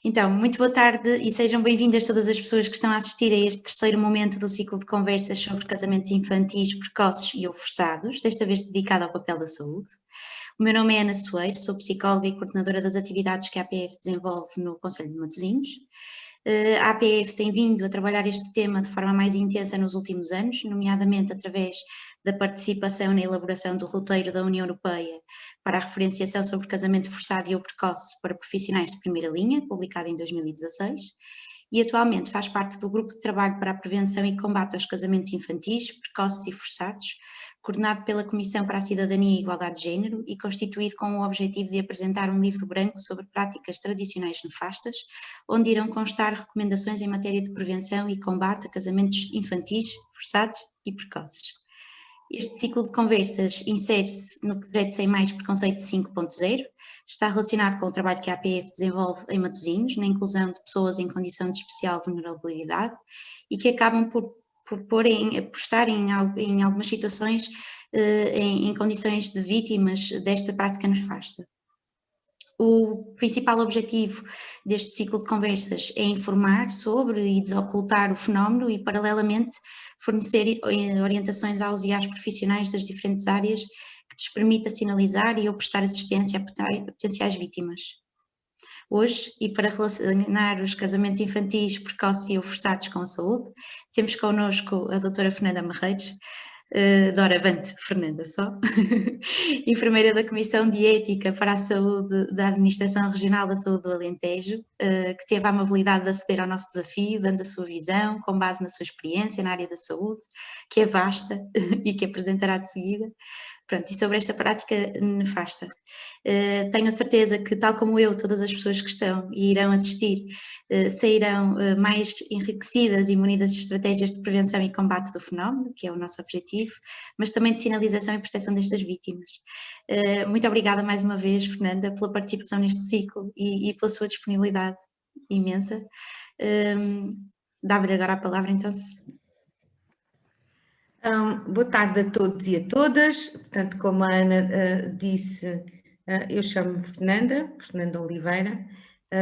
Então, muito boa tarde e sejam bem-vindas todas as pessoas que estão a assistir a este terceiro momento do ciclo de conversas sobre casamentos infantis, precoces e ou forçados, desta vez dedicado ao papel da saúde. O meu nome é Ana Soeiro, sou psicóloga e coordenadora das atividades que a APF desenvolve no Conselho de Matosinhos. A APF tem vindo a trabalhar este tema de forma mais intensa nos últimos anos, nomeadamente através da participação na elaboração do roteiro da União Europeia para a referenciação sobre casamento forçado e ou precoce para profissionais de primeira linha, publicado em 2016, e atualmente faz parte do grupo de trabalho para a prevenção e combate aos casamentos infantis, precoces e forçados, coordenado pela Comissão para a Cidadania e Igualdade de Género e constituído com o objetivo de apresentar um livro branco sobre práticas tradicionais nefastas, onde irão constar recomendações em matéria de prevenção e combate a casamentos infantis, forçados e precoces. Este ciclo de conversas insere-se no projeto Sem Mais Preconceito 5.0, está relacionado com o trabalho que a APF desenvolve em Matosinhos, na inclusão de pessoas em condição de especial vulnerabilidade e que acabam por estar em algumas situações em condições de vítimas desta prática nefasta. O principal objetivo deste ciclo de conversas é informar sobre e desocultar o fenómeno e, paralelamente, fornecer orientações aos e às profissionais das diferentes áreas que lhes permita sinalizar e ou prestar assistência a potenciais vítimas. Hoje, e para relacionar os casamentos infantis, precoces e ou forçados com a saúde, temos connosco a doutora Fernanda Marreiros, doravante Fernanda só, enfermeira da Comissão de Ética para a Saúde da Administração Regional da Saúde do Alentejo, que teve a amabilidade de aceder ao nosso desafio, dando a sua visão, com base na sua experiência na área da saúde, que é vasta e que apresentará de seguida. Pronto, e sobre esta prática nefasta. Tenho a certeza que, tal como eu, todas as pessoas que estão e irão assistir sairão mais enriquecidas e munidas de estratégias de prevenção e combate do fenómeno, que é o nosso objetivo, mas também de sinalização e proteção destas vítimas. Muito obrigada mais uma vez, Fernanda, pela participação neste ciclo e pela sua disponibilidade imensa. Dava-lhe agora a palavra, então. Boa tarde a todos e a todas. Portanto, como a Ana disse, eu chamo-me Fernanda Oliveira,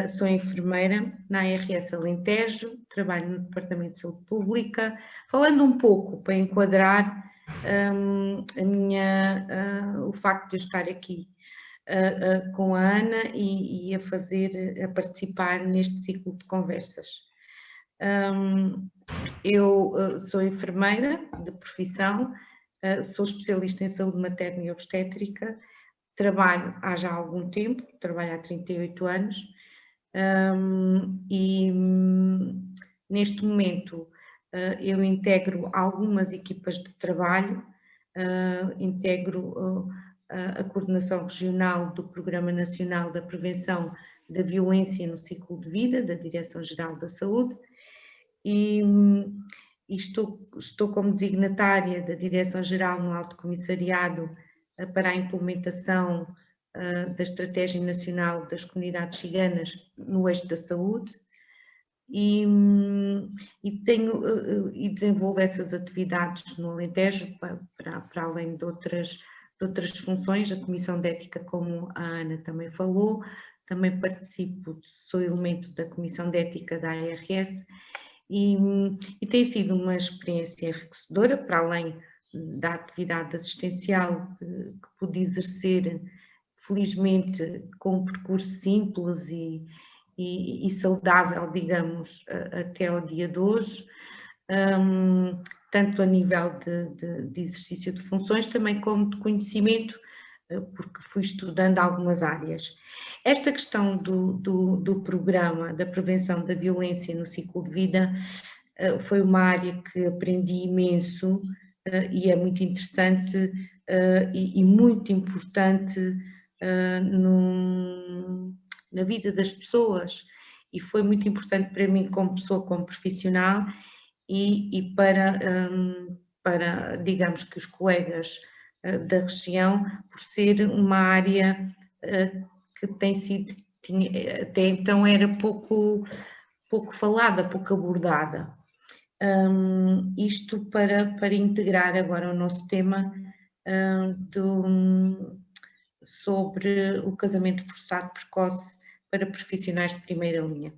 sou enfermeira na ARS Alentejo, trabalho no Departamento de Saúde Pública. Falando um pouco para enquadrar o facto de eu estar aqui com a Ana e a participar neste ciclo de conversas. Eu sou enfermeira de profissão, sou especialista em saúde materna e obstétrica, trabalho há já algum tempo, trabalho há 38 anos e neste momento eu integro algumas equipas de trabalho, integro a coordenação regional do Programa Nacional da Prevenção da Violência no Ciclo de Vida, da Direção-Geral da Saúde, e estou como designatária da Direção-Geral no Alto Comissariado para a implementação da Estratégia Nacional das Comunidades Ciganas no eixo da saúde e desenvolvo essas atividades no Alentejo para além de outras funções, a Comissão de Ética, como a Ana também falou, também participo, sou elemento da Comissão de Ética da ARS, e tem sido uma experiência enriquecedora, para além da atividade assistencial que pude exercer, felizmente, com um percurso simples e saudável, digamos, até ao dia de hoje, tanto a nível de exercício de funções, também como de conhecimento, porque fui estudando algumas áreas. Esta questão do programa da prevenção da violência no ciclo de vida foi uma área que aprendi imenso e é muito interessante e muito importante na vida das pessoas, e foi muito importante para mim como pessoa, como profissional e para, digamos que os colegas da região, por ser uma área que tem sido, até então era pouco falada, pouco abordada. Isto para integrar agora o nosso tema sobre o casamento forçado precoce para profissionais de primeira linha.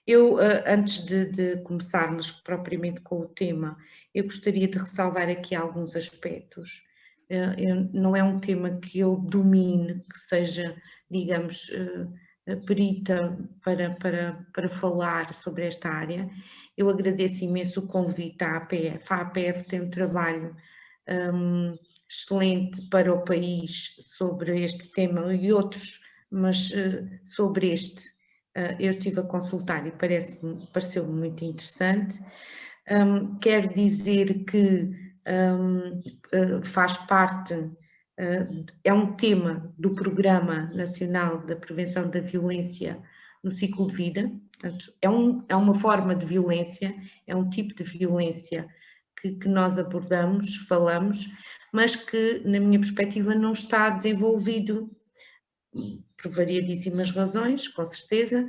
Eu, antes de começarmos propriamente com o tema, eu gostaria de ressalvar aqui alguns aspectos. Não é um tema que eu domine, que seja, digamos, perita para falar sobre esta área. Eu agradeço imenso o convite à APF. A APF tem um trabalho excelente para o país sobre este tema e outros, mas sobre este eu estive a consultar e pareceu-me muito interessante. Quero dizer que faz parte, é um tema do Programa Nacional da Prevenção da Violência no Ciclo de Vida. Portanto, é uma forma de violência, é um tipo de violência que nós abordamos, falamos, mas que, na minha perspectiva, não está desenvolvido por variedíssimas razões, com certeza,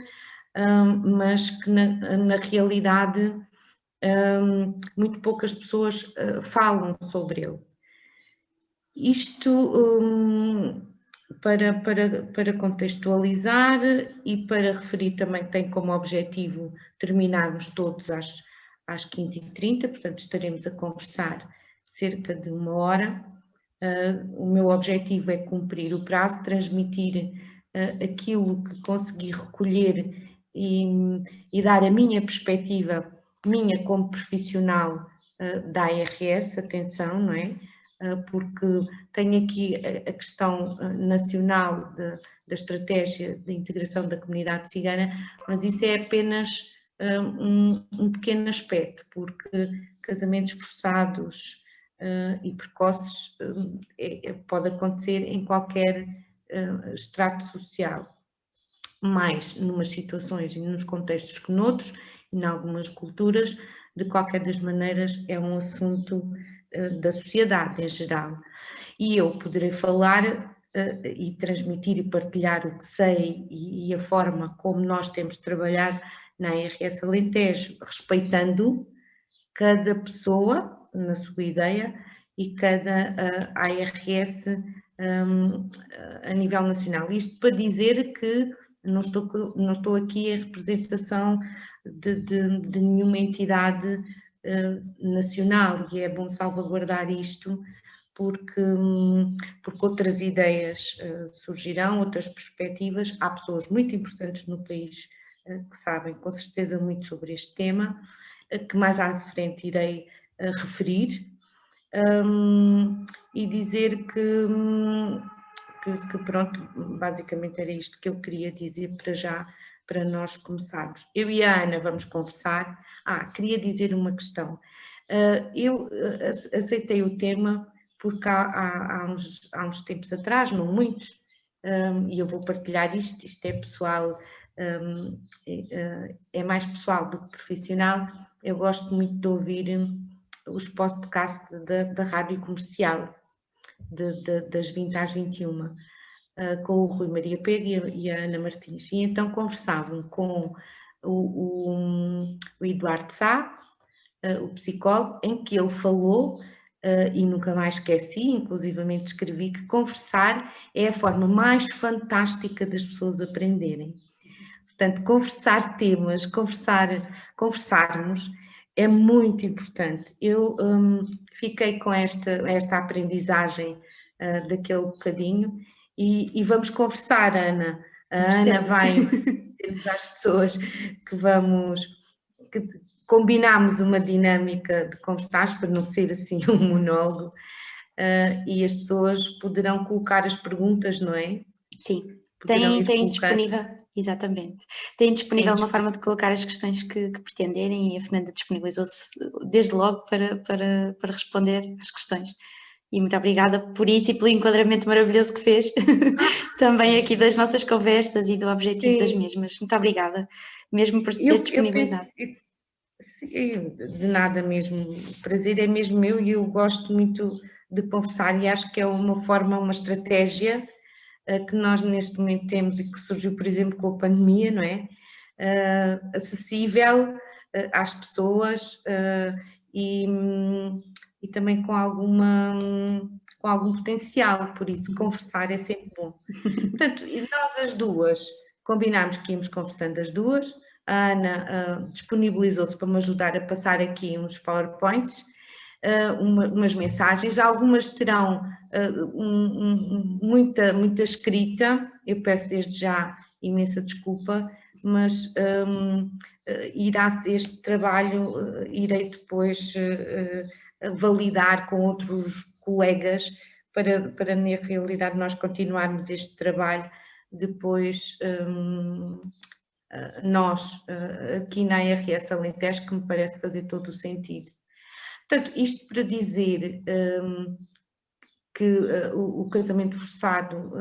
mas que na realidade muito poucas pessoas falam sobre ele. Isto para contextualizar e para referir também tem como objetivo terminarmos todos às 15h30, portanto estaremos a conversar cerca de 1 hora. O meu objetivo é cumprir o prazo, transmitir aquilo que consegui recolher e dar a minha perspectiva, minha como profissional da ARS, atenção, não é? Porque tenho aqui a questão nacional da estratégia de integração da comunidade cigana, mas isso é apenas um pequeno aspecto, porque casamentos forçados e precoces pode acontecer em qualquer extrato social, mais numas situações e nos contextos que noutros, e em algumas culturas, de qualquer das maneiras é um assunto da sociedade em geral. E eu poderei falar e transmitir e partilhar o que sei e a forma como nós temos trabalhado na ARS Alentejo, respeitando cada pessoa na sua ideia e cada ARS a nível nacional. Isto para dizer que não estou aqui em representação de nenhuma entidade nacional, e é bom salvaguardar isto porque outras ideias surgirão, outras perspectivas. Há pessoas muito importantes no país que sabem com certeza muito sobre este tema, que mais à frente irei referir, e dizer que pronto, basicamente era isto que eu queria dizer para já, para nós começarmos. Eu e a Ana vamos conversar. Queria dizer uma questão. Eu aceitei o tema porque há uns tempos atrás, não muitos, e eu vou partilhar isto é pessoal, é mais pessoal do que profissional. Eu gosto muito de ouvir os podcasts da rádio comercial, das 20 às 21, com o Rui Maria Pego e a Ana Martins. E então conversavam com o Eduardo Sá, o psicólogo, em que ele falou, e nunca mais esqueci, inclusivamente escrevi, que conversar é a forma mais fantástica das pessoas aprenderem. Portanto, conversar temas, conversarmos é muito importante. Eu fiquei com esta aprendizagem daquele bocadinho e vamos conversar, Ana. A Ana vai dizer às pessoas que combinamos uma dinâmica de conversar, para não ser assim um monólogo, e as pessoas poderão colocar as perguntas, não é? Sim, tem disponível, exatamente. Tem disponível uma forma de colocar as questões que pretenderem, e a Fernanda disponibilizou-se desde logo para responder às questões. E muito obrigada por isso e pelo enquadramento maravilhoso que fez também aqui das nossas conversas e do objetivo das mesmas. Muito obrigada, mesmo por se ter disponibilizado. De nada mesmo, o prazer é mesmo meu e eu gosto muito de conversar, e acho que é uma forma, uma estratégia que nós neste momento temos e que surgiu, por exemplo, com a pandemia, não é? Acessível às pessoas e também com algum potencial, por isso conversar é sempre bom. Portanto, nós as duas combinámos que íamos conversando as duas, a Ana disponibilizou-se para me ajudar a passar aqui uns PowerPoints, umas mensagens, algumas terão muita escrita, eu peço desde já imensa desculpa, mas este trabalho irei depois validar com outros colegas para na realidade nós continuarmos este trabalho depois nós aqui na ARS Alentejo, que me parece fazer todo o sentido. Portanto, isto para dizer que o casamento forçado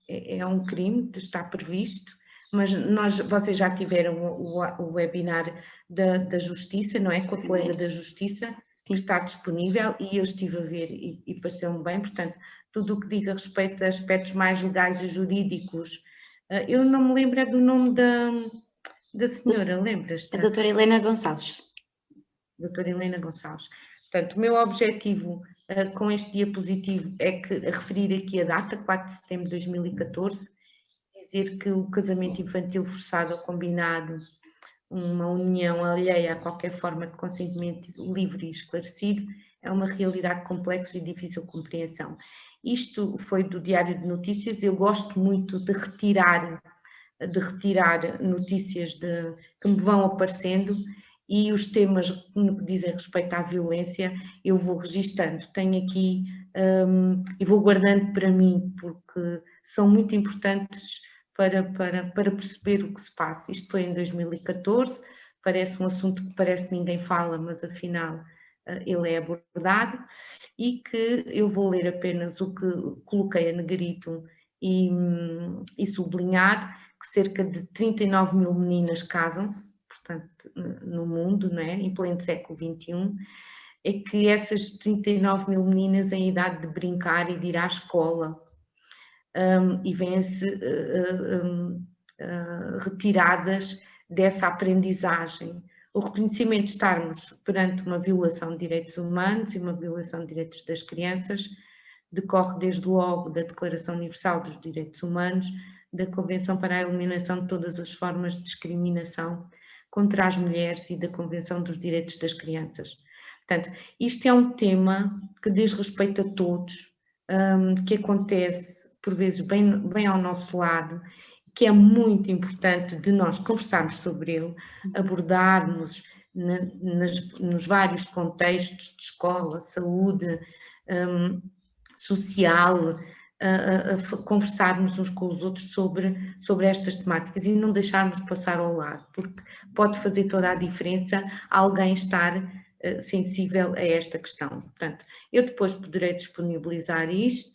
é um crime, está previsto, mas vocês já tiveram o webinar da Justiça, não é? Com a colega da Justiça, que está disponível, e eu estive a ver e pareceu-me bem, portanto, tudo o que diga respeito a aspectos mais legais e jurídicos. Eu não me lembro do nome da senhora, lembras-te? A doutora Helena Gonçalves. Doutora Helena Gonçalves. Portanto, o meu objetivo com este diapositivo é referir aqui a data, 4 de setembro de 2014, dizer que o casamento infantil forçado ou combinado, uma união alheia a qualquer forma de consentimento livre e esclarecido, é uma realidade complexa e difícil de compreensão. Isto foi do Diário de Notícias. Eu gosto muito de retirar notícias que me vão aparecendo, e os temas que dizem respeito à violência eu vou registando, tenho aqui e vou guardando para mim, porque são muito importantes para perceber o que se passa. Isto foi em 2014, parece um assunto que parece que ninguém fala, mas afinal ele é abordado, e que eu vou ler apenas o que coloquei a negrito e sublinhado, que cerca de 39 mil meninas casam-se, portanto, no mundo, não é? Em pleno século XXI, é que essas 39 mil meninas em idade de brincar e de ir à escola e vêm-se retiradas dessa aprendizagem. O reconhecimento de estarmos perante uma violação de direitos humanos e uma violação de direitos das crianças decorre desde logo da Declaração Universal dos Direitos Humanos, da Convenção para a Eliminação de todas as formas de discriminação contra as mulheres e da Convenção dos Direitos das Crianças. Portanto, isto é um tema que diz respeito a todos, que acontece por vezes bem ao nosso lado, que é muito importante de nós conversarmos sobre ele, abordarmos nos vários contextos de escola, saúde, social, a conversarmos uns com os outros sobre estas temáticas e não deixarmos passar ao lado, porque pode fazer toda a diferença alguém estar sensível a esta questão. Portanto, eu depois poderei disponibilizar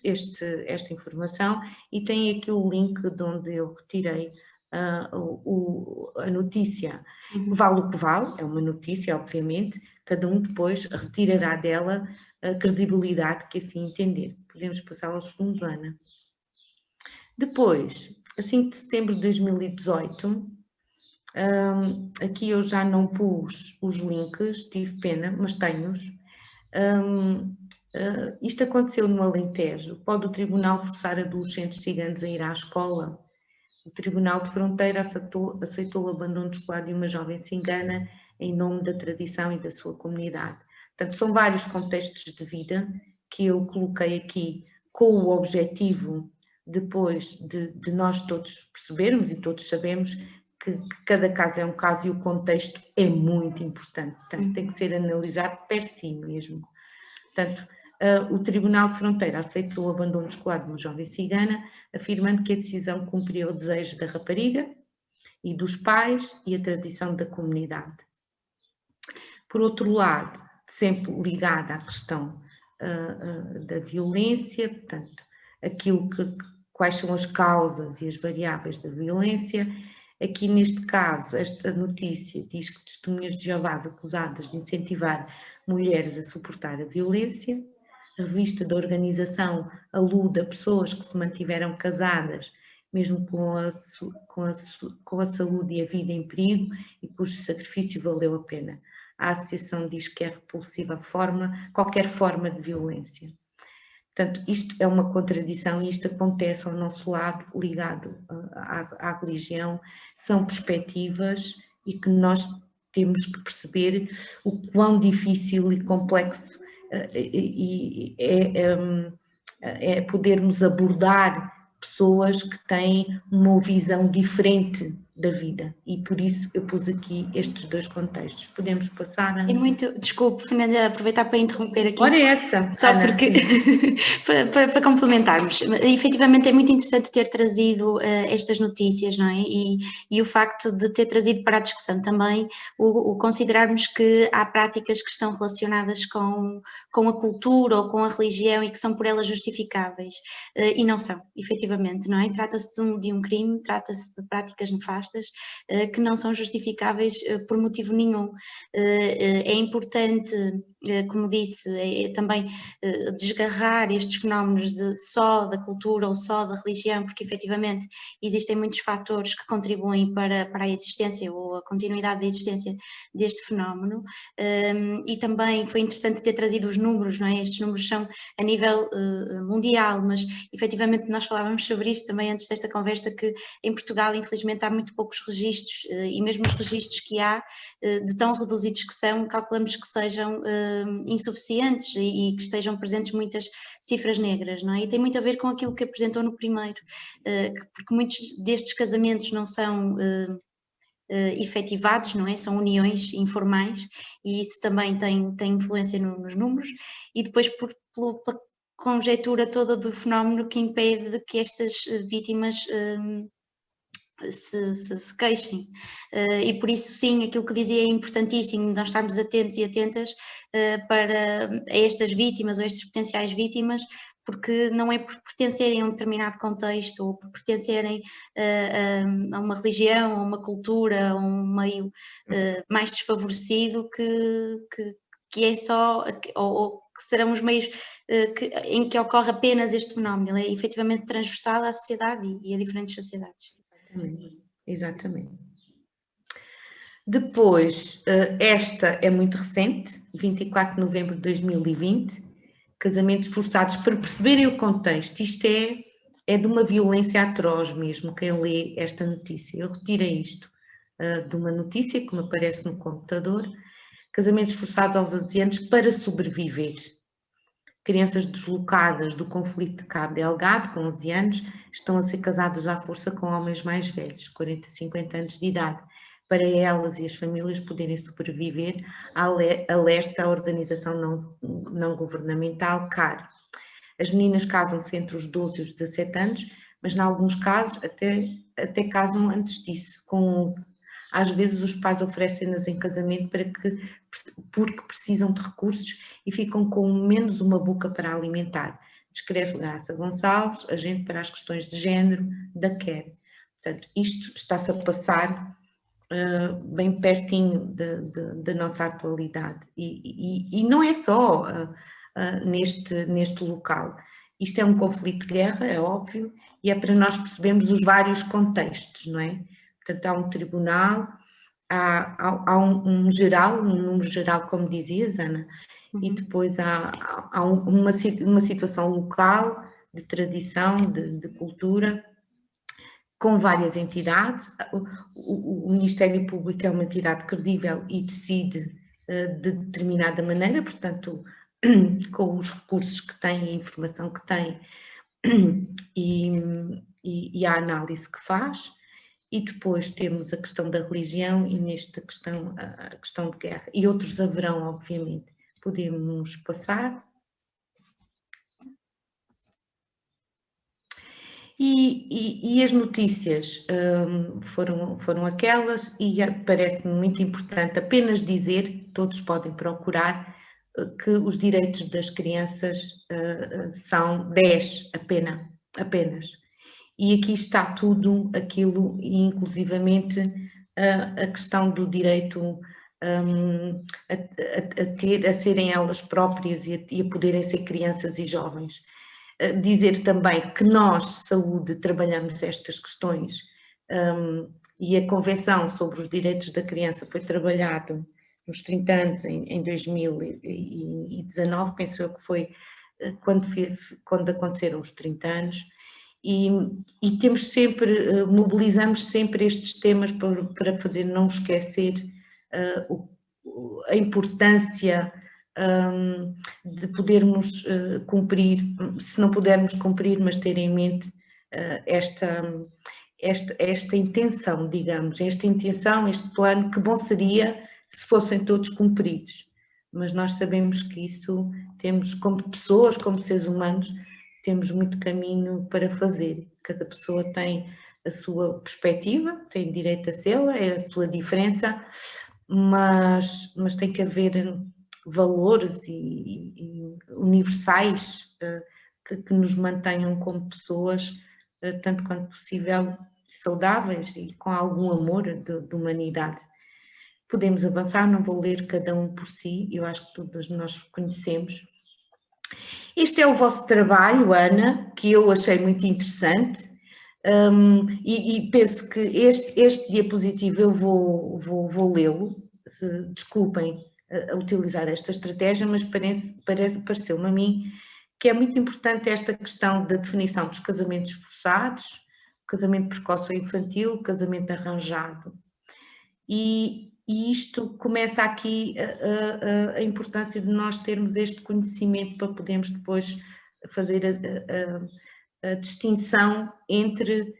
esta informação, e tem aqui o link de onde eu retirei a notícia. Vale o que vale, é uma notícia, obviamente, cada um depois retirará dela a credibilidade que assim entender. Podemos passar ao segundo, Ana. Depois, a 5 de setembro de 2018, aqui eu já não pus os links, tive pena, mas tenho-os. Isto aconteceu no Alentejo. Pode o tribunal forçar adolescentes ciganos a ir à escola? O Tribunal de Fronteira aceitou o abandono escolar de uma jovem cigana em nome da tradição e da sua comunidade. Portanto, são vários contextos de vida que eu coloquei aqui com o objetivo depois de nós todos percebermos, e todos sabemos que cada caso é um caso e o contexto é muito importante. Portanto, tem que ser analisado per si mesmo. Portanto, o Tribunal de Fronteira aceitou o abandono escolar de uma jovem cigana, afirmando que a decisão cumpria o desejo da rapariga e dos pais e a tradição da comunidade. Por outro lado, sempre ligada à questão da violência, portanto, quais são as causas e as variáveis da violência. Aqui neste caso, esta notícia diz que testemunhas de Jeová acusadas de incentivar mulheres a suportar a violência. A revista da organização alude a pessoas que se mantiveram casadas, mesmo com a saúde e a vida em perigo, e cujo sacrifício valeu a pena. A associação diz que é repulsiva qualquer forma de violência. Portanto, isto é uma contradição e isto acontece ao nosso lado, ligado à religião, são perspectivas e que nós temos que perceber o quão difícil e complexo é podermos abordar pessoas que têm uma visão diferente da vida, e por isso eu pus aqui estes dois contextos. Podemos passar, Ana? É muito, desculpe, Fernanda, aproveitar para interromper aqui. Ora essa, Só Ana, porque, para complementarmos, efetivamente é muito interessante ter trazido estas notícias, não é? E o facto de ter trazido para a discussão também o considerarmos que há práticas que estão relacionadas com a cultura ou com a religião e que são por elas justificáveis, e não são, efetivamente, não é? Trata-se de um crime, trata-se de práticas nefastas que não são justificáveis por motivo nenhum. É importante, como disse, também desgarrar estes fenómenos só da cultura ou só da religião, porque efetivamente existem muitos fatores que contribuem para a existência ou a continuidade da existência deste fenómeno, e também foi interessante ter trazido os números, não é? Estes números são a nível mundial, mas efetivamente nós falávamos sobre isto também antes desta conversa, que em Portugal infelizmente há muito poucos registros, e mesmo os registros que há, de tão reduzidos que são, calculamos que sejam insuficientes e que estejam presentes muitas cifras negras, não é? E tem muito a ver com aquilo que apresentou no primeiro, porque muitos destes casamentos não são efetivados, não é? São uniões informais e isso também tem influência nos números, e depois pela conjectura toda do fenómeno que impede que estas vítimas se queixem, e por isso sim, aquilo que dizia é importantíssimo, nós estarmos atentos e atentas para estas vítimas ou estas potenciais vítimas, porque não é por pertencerem a um determinado contexto ou por pertencerem a uma religião, a uma cultura, a um meio mais desfavorecido que é só, ou que serão os meios em que ocorre apenas este fenómeno. Ele é efetivamente transversal à sociedade e a diferentes sociedades. Exatamente. Depois, esta é muito recente, 24 de novembro de 2020, casamentos forçados, para perceberem o contexto, isto é de uma violência atroz mesmo, quem lê esta notícia. Eu retirei isto de uma notícia que me aparece no computador, casamentos forçados aos 11 anos para sobreviver. Crianças deslocadas do conflito de Cabo Delgado, com 11 anos, estão a ser casadas à força com homens mais velhos, 40, 50 anos de idade, para elas e as famílias poderem sobreviver, alerta a organização não governamental CAR. As meninas casam-se entre os 12 e os 17 anos, mas em alguns casos até casam antes disso, com 11. Às vezes os pais oferecem-nas em casamento porque precisam de recursos e ficam com menos uma boca para alimentar. Descreve Graça Gonçalves, agente para as questões de género da CARE. Portanto, isto está-se a passar bem pertinho da nossa atualidade. E não é só neste local. Isto é um conflito de guerra, é óbvio, e é para nós percebermos os vários contextos, não é? Portanto, há um tribunal, há um número geral, como dizias, Ana, e depois há uma situação local, de tradição, de cultura, com várias entidades. O Ministério Público é uma entidade credível e decide de determinada maneira, portanto, com os recursos que tem, a informação que tem e a análise que faz. E depois temos a questão da religião e nesta questão a questão de guerra. E outros haverão, obviamente. Podemos passar. E as notícias foram aquelas, e parece-me muito importante apenas dizer, todos podem procurar, que os direitos das crianças são 10 apenas. E aqui está tudo aquilo, inclusivamente a questão do direito a serem elas próprias e a poderem ser crianças e jovens. Dizer também que nós, saúde, trabalhamos estas questões e a Convenção sobre os Direitos da Criança foi trabalhado nos 30 anos, em 2019, penso eu que foi quando aconteceram os 30 anos, e temos sempre, mobilizamos sempre estes temas para fazer não esquecer a importância de podermos cumprir, se não pudermos cumprir, mas ter em mente esta intenção, digamos, esta intenção, este plano, que bom seria se fossem todos cumpridos. Mas nós sabemos que isso temos, como pessoas, como seres humanos, temos muito caminho para fazer. Cada pessoa tem a sua perspectiva, tem direito a sê-la, é a sua diferença, mas tem que haver valores e universais que nos mantenham como pessoas, tanto quanto possível, saudáveis e com algum amor de humanidade. Podemos avançar, não vou ler cada um por si, eu acho que todos nós conhecemos. Este é o vosso trabalho, Ana, que eu achei muito interessante, e penso que este diapositivo eu vou lê-lo, desculpem a utilizar esta estratégia, mas pareceu-me a mim que é muito importante esta questão da definição dos casamentos forçados, casamento precoce ou infantil, casamento arranjado. E isto começa aqui a importância de nós termos este conhecimento para podermos depois fazer a distinção entre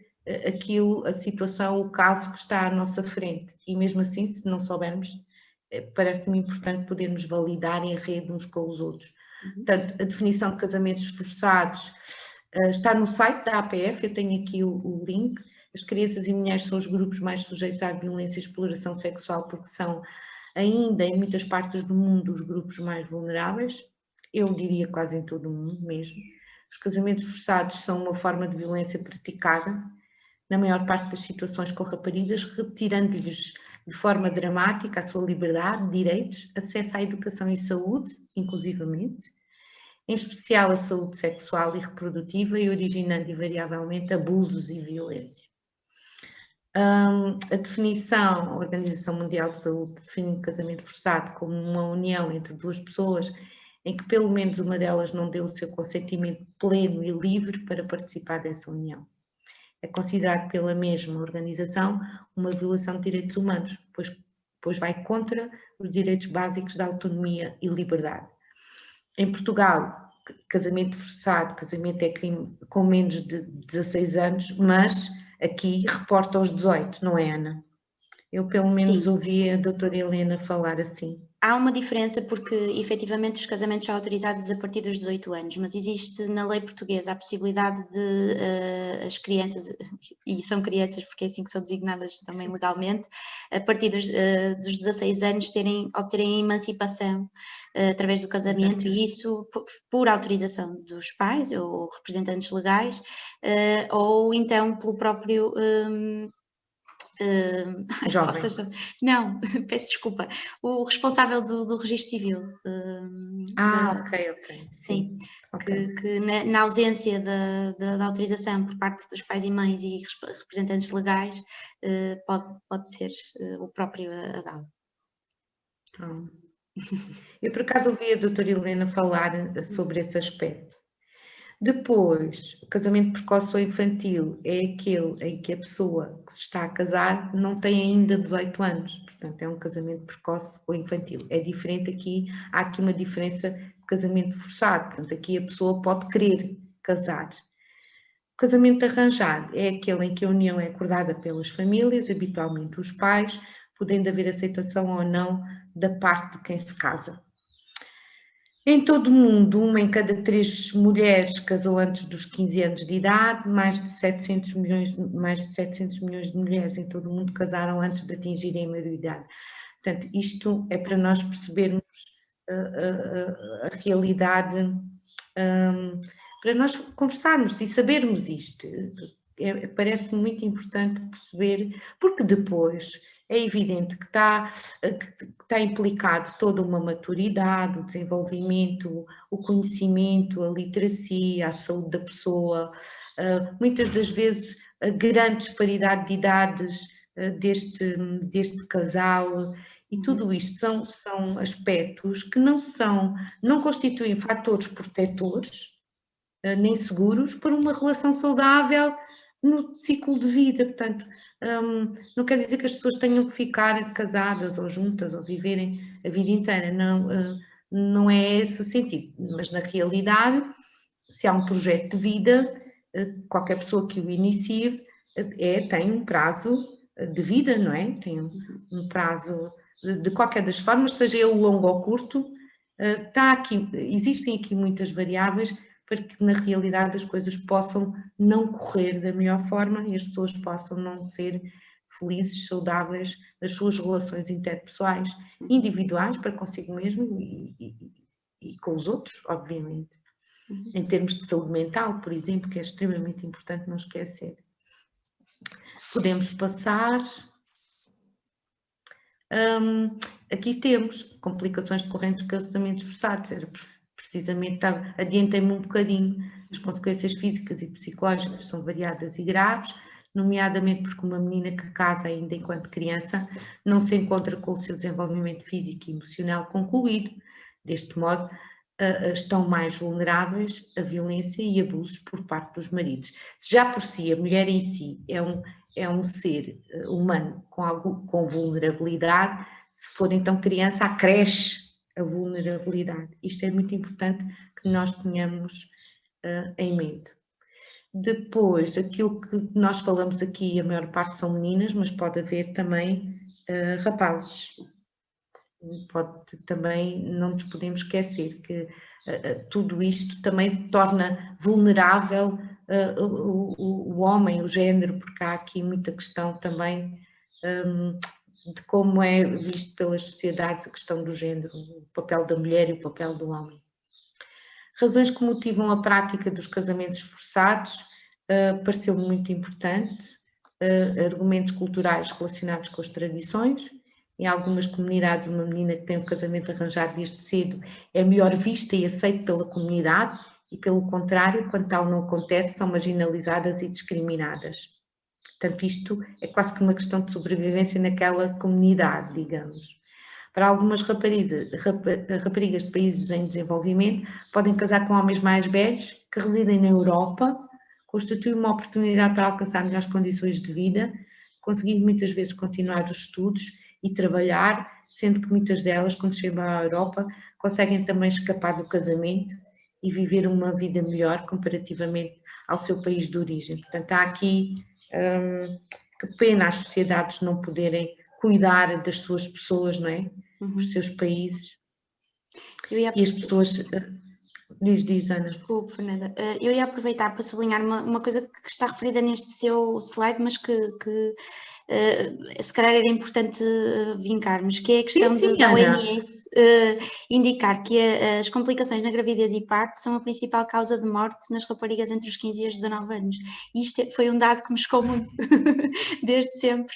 aquilo, a situação, o caso que está à nossa frente. E mesmo assim, se não soubermos, parece-me importante podermos validar em rede uns com os outros. Portanto, a definição de casamentos forçados está no site da APF, eu tenho aqui o link. As crianças e mulheres são os grupos mais sujeitos à violência e exploração sexual, porque são ainda, em muitas partes do mundo, os grupos mais vulneráveis. Eu diria quase em todo o mundo mesmo. Os casamentos forçados são uma forma de violência praticada, na maior parte das situações, com raparigas, retirando-lhes de forma dramática a sua liberdade, direitos, acesso à educação e saúde, inclusivamente, em especial a saúde sexual e reprodutiva, e originando invariavelmente abusos e violência. A definição, a Organização Mundial de Saúde define o casamento forçado como uma união entre duas pessoas em que pelo menos uma delas não deu o seu consentimento pleno e livre para participar dessa união. É considerado pela mesma organização uma violação de direitos humanos, pois vai contra os direitos básicos da autonomia e liberdade. Em Portugal, casamento forçado, casamento é crime com menos de 16 anos, mas aqui reporta aos 18, não é, Ana? Eu pelo menos ouvi a doutora Helena falar assim. Há uma diferença porque efetivamente os casamentos são autorizados a partir dos 18 anos, mas existe na lei portuguesa a possibilidade de as crianças, e são crianças porque é assim que são designadas também legalmente, a partir dos 16 anos obterem a emancipação através do casamento. Exatamente. E isso por autorização dos pais ou representantes legais, ou então pelo próprio... jovem. Não, peço desculpa. O responsável do registro civil. Ok. Sim, okay. Que na ausência da autorização por parte dos pais e mães e representantes legais, pode ser o próprio a dá-lo. Eu por acaso ouvi a doutora Helena falar sobre esse aspecto. Depois, o casamento precoce ou infantil é aquele em que a pessoa que se está a casar não tem ainda 18 anos, portanto é um casamento precoce ou infantil. É diferente aqui, há aqui uma diferença de casamento forçado, portanto aqui a pessoa pode querer casar. O casamento arranjado é aquele em que a união é acordada pelas famílias, habitualmente os pais, podendo haver aceitação ou não da parte de quem se casa. Em todo o mundo, uma em cada 3 mulheres casou antes dos 15 anos de idade, mais de 700 milhões de mulheres em todo o mundo casaram antes de atingirem a maioridade. Portanto, isto é para nós percebermos a realidade, para nós conversarmos e sabermos isto. Parece-me muito importante perceber, porque depois... É evidente que está implicado toda uma maturidade, o desenvolvimento, o conhecimento, a literacia, a saúde da pessoa, muitas das vezes a grande disparidade de idades deste casal E tudo isto são aspectos que não constituem fatores protetores, nem seguros, para uma relação saudável no ciclo de vida. Portanto, não quer dizer que as pessoas tenham que ficar casadas ou juntas ou viverem a vida inteira, não é esse o sentido, mas na realidade, se há um projeto de vida, qualquer pessoa que o inicie tem um prazo de vida, não é? Tem um prazo de qualquer das formas, seja ele longo ou curto, existem aqui muitas variáveis para que na realidade as coisas possam não correr da melhor forma e as pessoas possam não ser felizes, saudáveis nas suas relações interpessoais, individuais para consigo mesmo e com os outros, obviamente. Em termos de saúde mental, por exemplo, que é extremamente importante não esquecer. Podemos passar. Aqui temos complicações decorrentes de casamentos forçados. Era precisamente, adiantei-me um bocadinho. As consequências físicas e psicológicas são variadas e graves, nomeadamente porque uma menina que casa ainda enquanto criança não se encontra com o seu desenvolvimento físico e emocional concluído. Deste modo, estão mais vulneráveis a violência e abusos por parte dos maridos. Se já por si a mulher em si é um ser humano com vulnerabilidade, se for então criança, acresce a vulnerabilidade. Isto é muito importante que nós tenhamos em mente. Depois, aquilo que nós falamos aqui, a maior parte são meninas, mas pode haver também rapazes. Também não nos podemos esquecer que tudo isto também torna vulnerável o homem, o género, porque há aqui muita questão também de como é visto pelas sociedades a questão do género, o papel da mulher e o papel do homem. Razões que motivam a prática dos casamentos forçados, pareceu-me muito importante, argumentos culturais relacionados com as tradições. Em algumas comunidades, uma menina que tem um casamento arranjado desde cedo é melhor vista e aceita pela comunidade e, pelo contrário, quando tal não acontece, são marginalizadas e discriminadas. Portanto, isto é quase que uma questão de sobrevivência naquela comunidade, digamos. Para algumas raparigas de países em desenvolvimento, podem casar com homens mais velhos que residem na Europa, constitui uma oportunidade para alcançar melhores condições de vida, conseguindo muitas vezes continuar os estudos e trabalhar, sendo que muitas delas, quando chegam à Europa, conseguem também escapar do casamento e viver uma vida melhor comparativamente ao seu país de origem. Portanto, há aqui que pena as sociedades não poderem cuidar das suas pessoas, não é? Os seus países. E as pessoas... Diz, Ana. Desculpe, Fernanda. Eu ia aproveitar para sublinhar uma coisa que está referida neste seu slide, mas que se calhar era importante vincarmos, que é a questão da OMS indicar que as complicações na gravidez e parto são a principal causa de morte nas raparigas entre os 15 e os 19 anos. Isto foi um dado que me chocou muito desde sempre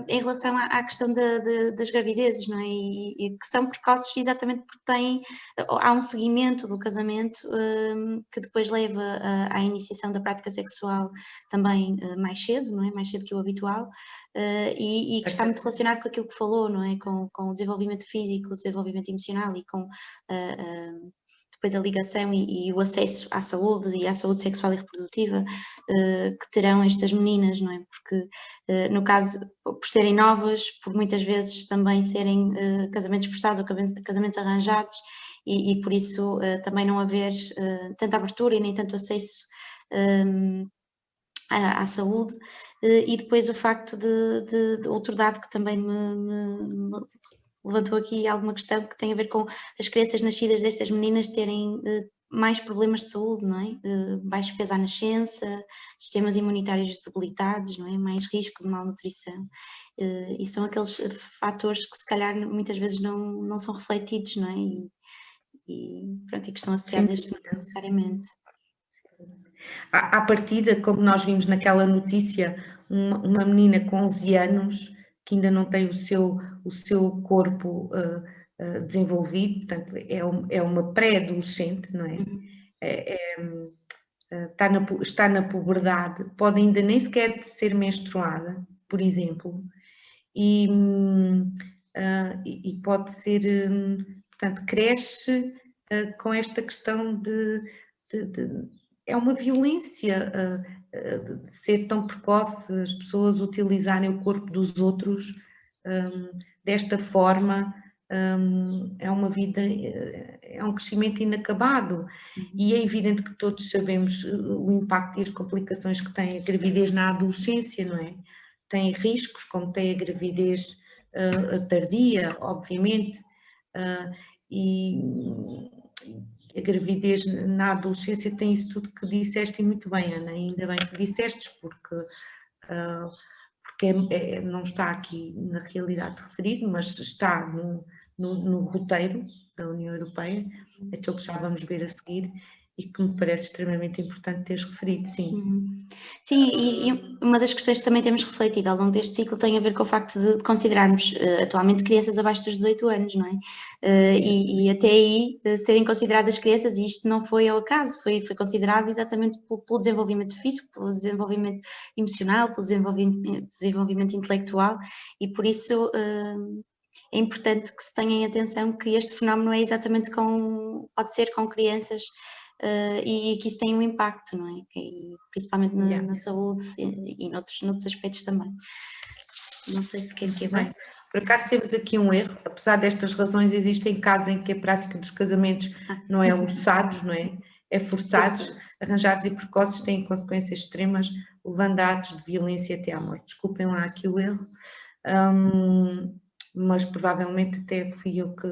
em relação à questão das gravidezes, não é? E que são precoces exatamente porque há um seguimento do casamento que depois leva à iniciação da prática sexual também mais cedo, não é? Mais cedo que o habitual. E que está muito relacionado com aquilo que falou, não é? Com o desenvolvimento físico, o desenvolvimento emocional e com depois a ligação e o acesso à saúde e à saúde sexual e reprodutiva que terão estas meninas, não é? Porque no caso, por serem novas, por muitas vezes também serem casamentos forçados ou casamentos arranjados e por isso também não haver tanta abertura e nem tanto acesso à saúde, e depois o facto de outro dado que também me levantou aqui alguma questão que tem a ver com as crianças nascidas destas meninas terem mais problemas de saúde, não é? Baixo peso à nascença, sistemas imunitários debilitados, não é? Mais risco de malnutrição, e são aqueles fatores que se calhar muitas vezes não são refletidos, não é? E pronto, e que estão associados a isto necessariamente. À partida, como nós vimos naquela notícia, uma menina com 11 anos que ainda não tem o seu corpo desenvolvido, portanto é uma pré-adolescente, não é? Está na puberdade, pode ainda nem sequer ser menstruada, por exemplo, e e pode ser, portanto, cresce com esta questão é uma violência de ser tão precoce, as pessoas utilizarem o corpo dos outros desta forma. É uma vida, é um crescimento inacabado e é evidente que todos sabemos o impacto e as complicações que tem a gravidez na adolescência, não é? Tem riscos, como tem a gravidez tardia, obviamente, e a gravidez na adolescência tem isso tudo que disseste e muito bem, Ana, ainda bem que disseste, porque não está aqui na realidade referido, mas está no roteiro da União Europeia, aquilo que já vamos ver a seguir, e que me parece extremamente importante teres referido, sim. Sim, e uma das questões que também temos refletido ao longo deste ciclo tem a ver com o facto de considerarmos atualmente crianças abaixo dos 18 anos, não é? E até aí serem consideradas crianças, e isto não foi ao acaso, foi considerado exatamente pelo desenvolvimento físico, pelo desenvolvimento emocional, pelo desenvolvimento intelectual, e por isso é importante que se tenha em atenção que este fenómeno é exatamente pode ser com crianças e que isso tem um impacto, não é? E principalmente na saúde e noutros aspectos também. Não sei se quer que avance. Por acaso temos aqui um erro, apesar destas razões, existem casos em que a prática dos casamentos não é forçados, não é? É forçados, arranjados e precoces, têm consequências extremas, levando a atos de violência até à morte. Desculpem lá aqui o erro, mas provavelmente até fui eu que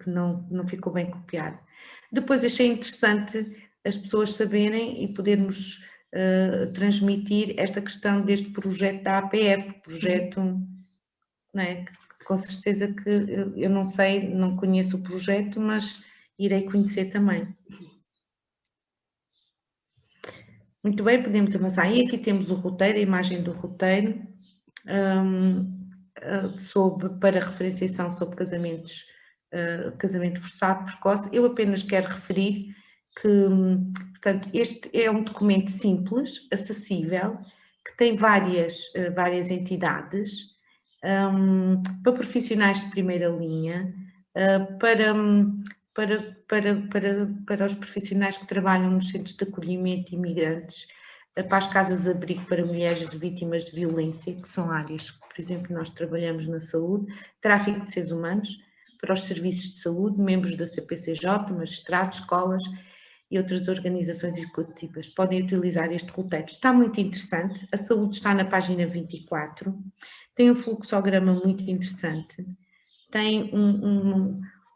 não ficou bem copiado. Depois achei interessante as pessoas saberem e podermos transmitir esta questão deste projeto da APF, projeto, não é? Com certeza que eu não sei, não conheço o projeto, mas irei conhecer também. Muito bem, podemos avançar. E aqui temos o roteiro, a imagem do roteiro, para referenciação sobre casamento forçado, precoce. Eu apenas quero referir que, portanto, este é um documento simples, acessível, que tem várias entidades, para profissionais de primeira linha, para os profissionais que trabalham nos centros de acolhimento de imigrantes, para as casas-abrigo para mulheres vítimas de violência, que são áreas que, por exemplo, nós trabalhamos na saúde, tráfico de seres humanos, para os serviços de saúde, membros da CPCJ, magistrados, escolas e outras organizações executivas podem utilizar este roteiro. Está muito interessante, a saúde está na página 24, tem um fluxograma muito interessante, tem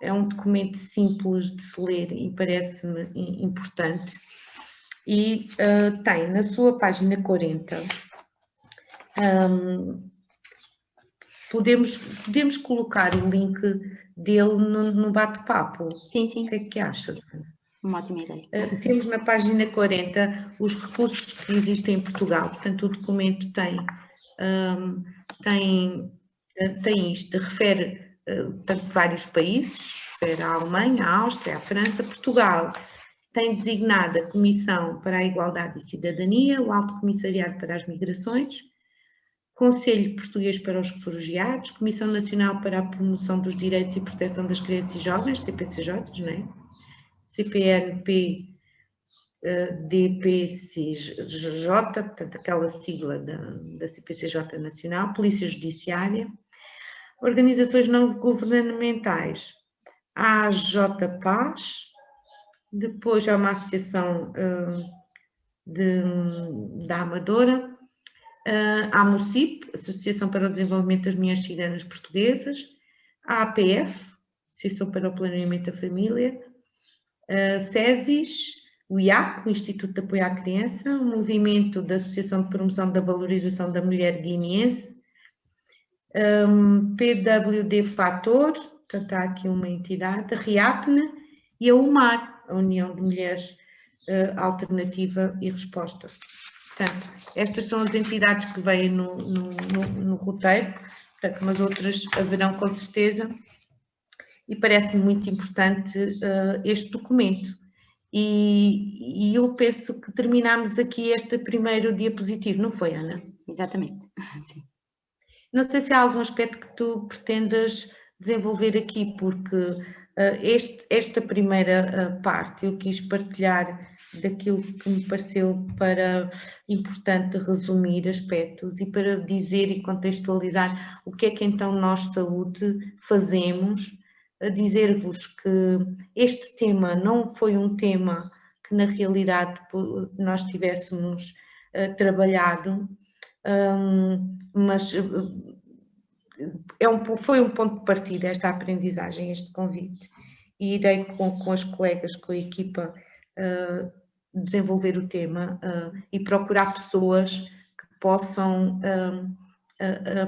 é um documento simples de se ler e parece-me importante, e tem na sua página 40, podemos colocar o link dele no bate-papo. Sim, sim. O que é que achas? Uma ótima ideia. Temos na página 40 os recursos que existem em Portugal, portanto o documento tem isto, refere vários países, refere à Alemanha, à Áustria, à França, Portugal. Tem designada a Comissão para a Igualdade e Cidadania, o Alto Comissariado para as Migrações, Conselho Português para os Refugiados, Comissão Nacional para a Promoção dos Direitos e Proteção das Crianças e Jovens, CPCJ, não é? CPNP, DPCJ, portanto aquela sigla da CPCJ Nacional, Polícia Judiciária, organizações não governamentais, a AJPAS, depois há uma associação da Amadora, a AMOCIP, Associação para o Desenvolvimento das Mulheres Ciganas Portuguesas, a APF, Associação para o Planeamento da Família, a SESIS, o IAC, o Instituto de Apoio à Criança, o Movimento da Associação de Promoção da Valorização da Mulher Guineense, PWD Fator, portanto há aqui uma entidade, a RIAPNE e a UMAR, a União de Mulheres Alternativa e Resposta. Portanto, estas são as entidades que vêm no roteiro, portanto, mas outras haverão com certeza, e parece-me muito importante este documento. E eu penso que terminamos aqui este primeiro diapositivo, não foi, Ana? Exatamente. Sim. Não sei se há algum aspecto que tu pretendas desenvolver aqui, porque esta primeira parte eu quis partilhar daquilo que me pareceu importante resumir aspectos e para dizer e contextualizar o que é que então nós, saúde, fazemos, a dizer-vos que este tema não foi um tema que na realidade nós tivéssemos trabalhado, mas foi um ponto de partida esta aprendizagem, este convite, e irei com as colegas, com a equipa, desenvolver o tema e procurar pessoas que possam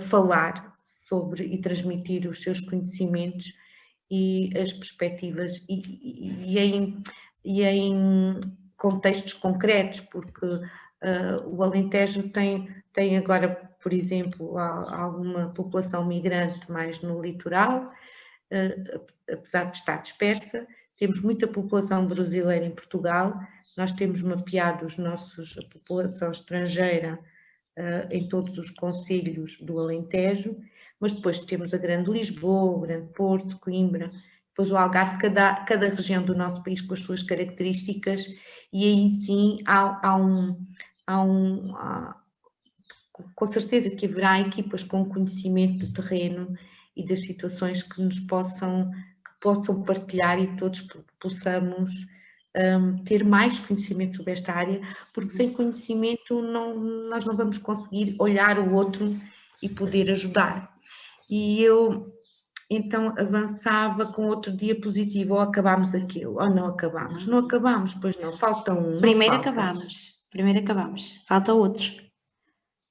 falar sobre e transmitir os seus conhecimentos e as perspectivas e em contextos concretos, porque o Alentejo tem agora, por exemplo, alguma população migrante mais no litoral, apesar de estar dispersa. Temos muita população brasileira em Portugal, nós temos mapeado a população estrangeira em todos os concelhos do Alentejo, mas depois temos a Grande Lisboa, o Grande Porto, Coimbra, depois o Algarve, cada região do nosso país com as suas características, e aí sim com certeza que haverá equipas com conhecimento de terreno e das situações que possam partilhar e todos possamos ter mais conhecimento sobre esta área, porque sem conhecimento nós não vamos conseguir olhar o outro e poder ajudar. E eu então avançava com outro diapositivo, ou acabámos aquilo, ou não acabámos. Não acabámos, pois não, falta um. Primeiro acabámos, falta outro.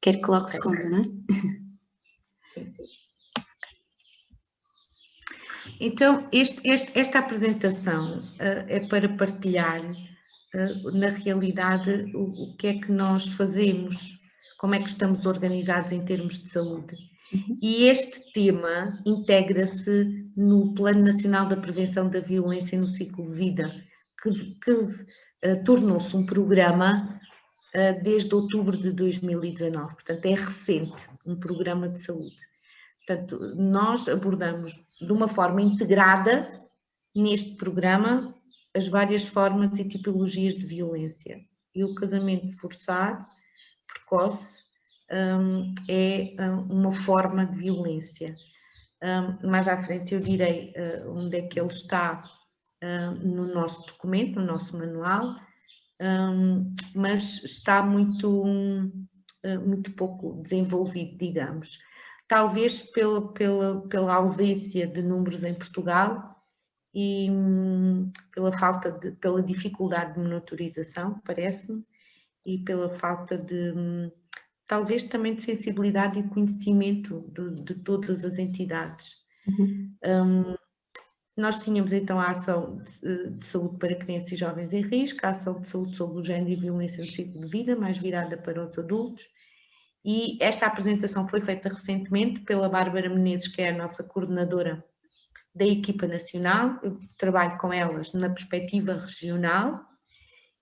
Quero que coloque o segundo, não é? Sim, sim. Então, esta apresentação é para partilhar, na realidade, o que é que nós fazemos, como é que estamos organizados em termos de saúde. E este tema integra-se no Plano Nacional da Prevenção da Violência no Ciclo de Vida, que tornou-se um programa desde outubro de 2019, portanto é recente, um programa de saúde. Portanto, nós abordamos de uma forma integrada neste programa as várias formas e tipologias de violência. E o casamento forçado, precoce, é uma forma de violência. Mais à frente eu direi onde é que ele está no nosso documento, no nosso manual, mas está muito pouco desenvolvido, digamos. Talvez pela ausência de números em Portugal e pela dificuldade de monitorização, parece-me, e pela falta talvez também de sensibilidade e conhecimento de todas as entidades. Nós tínhamos então a ação de saúde para crianças e jovens em risco, a ação de saúde sobre o género e violência no ciclo de vida, mais virada para os adultos, e esta apresentação foi feita recentemente pela Bárbara Menezes, que é a nossa coordenadora da equipa nacional. Eu trabalho com elas na perspectiva regional,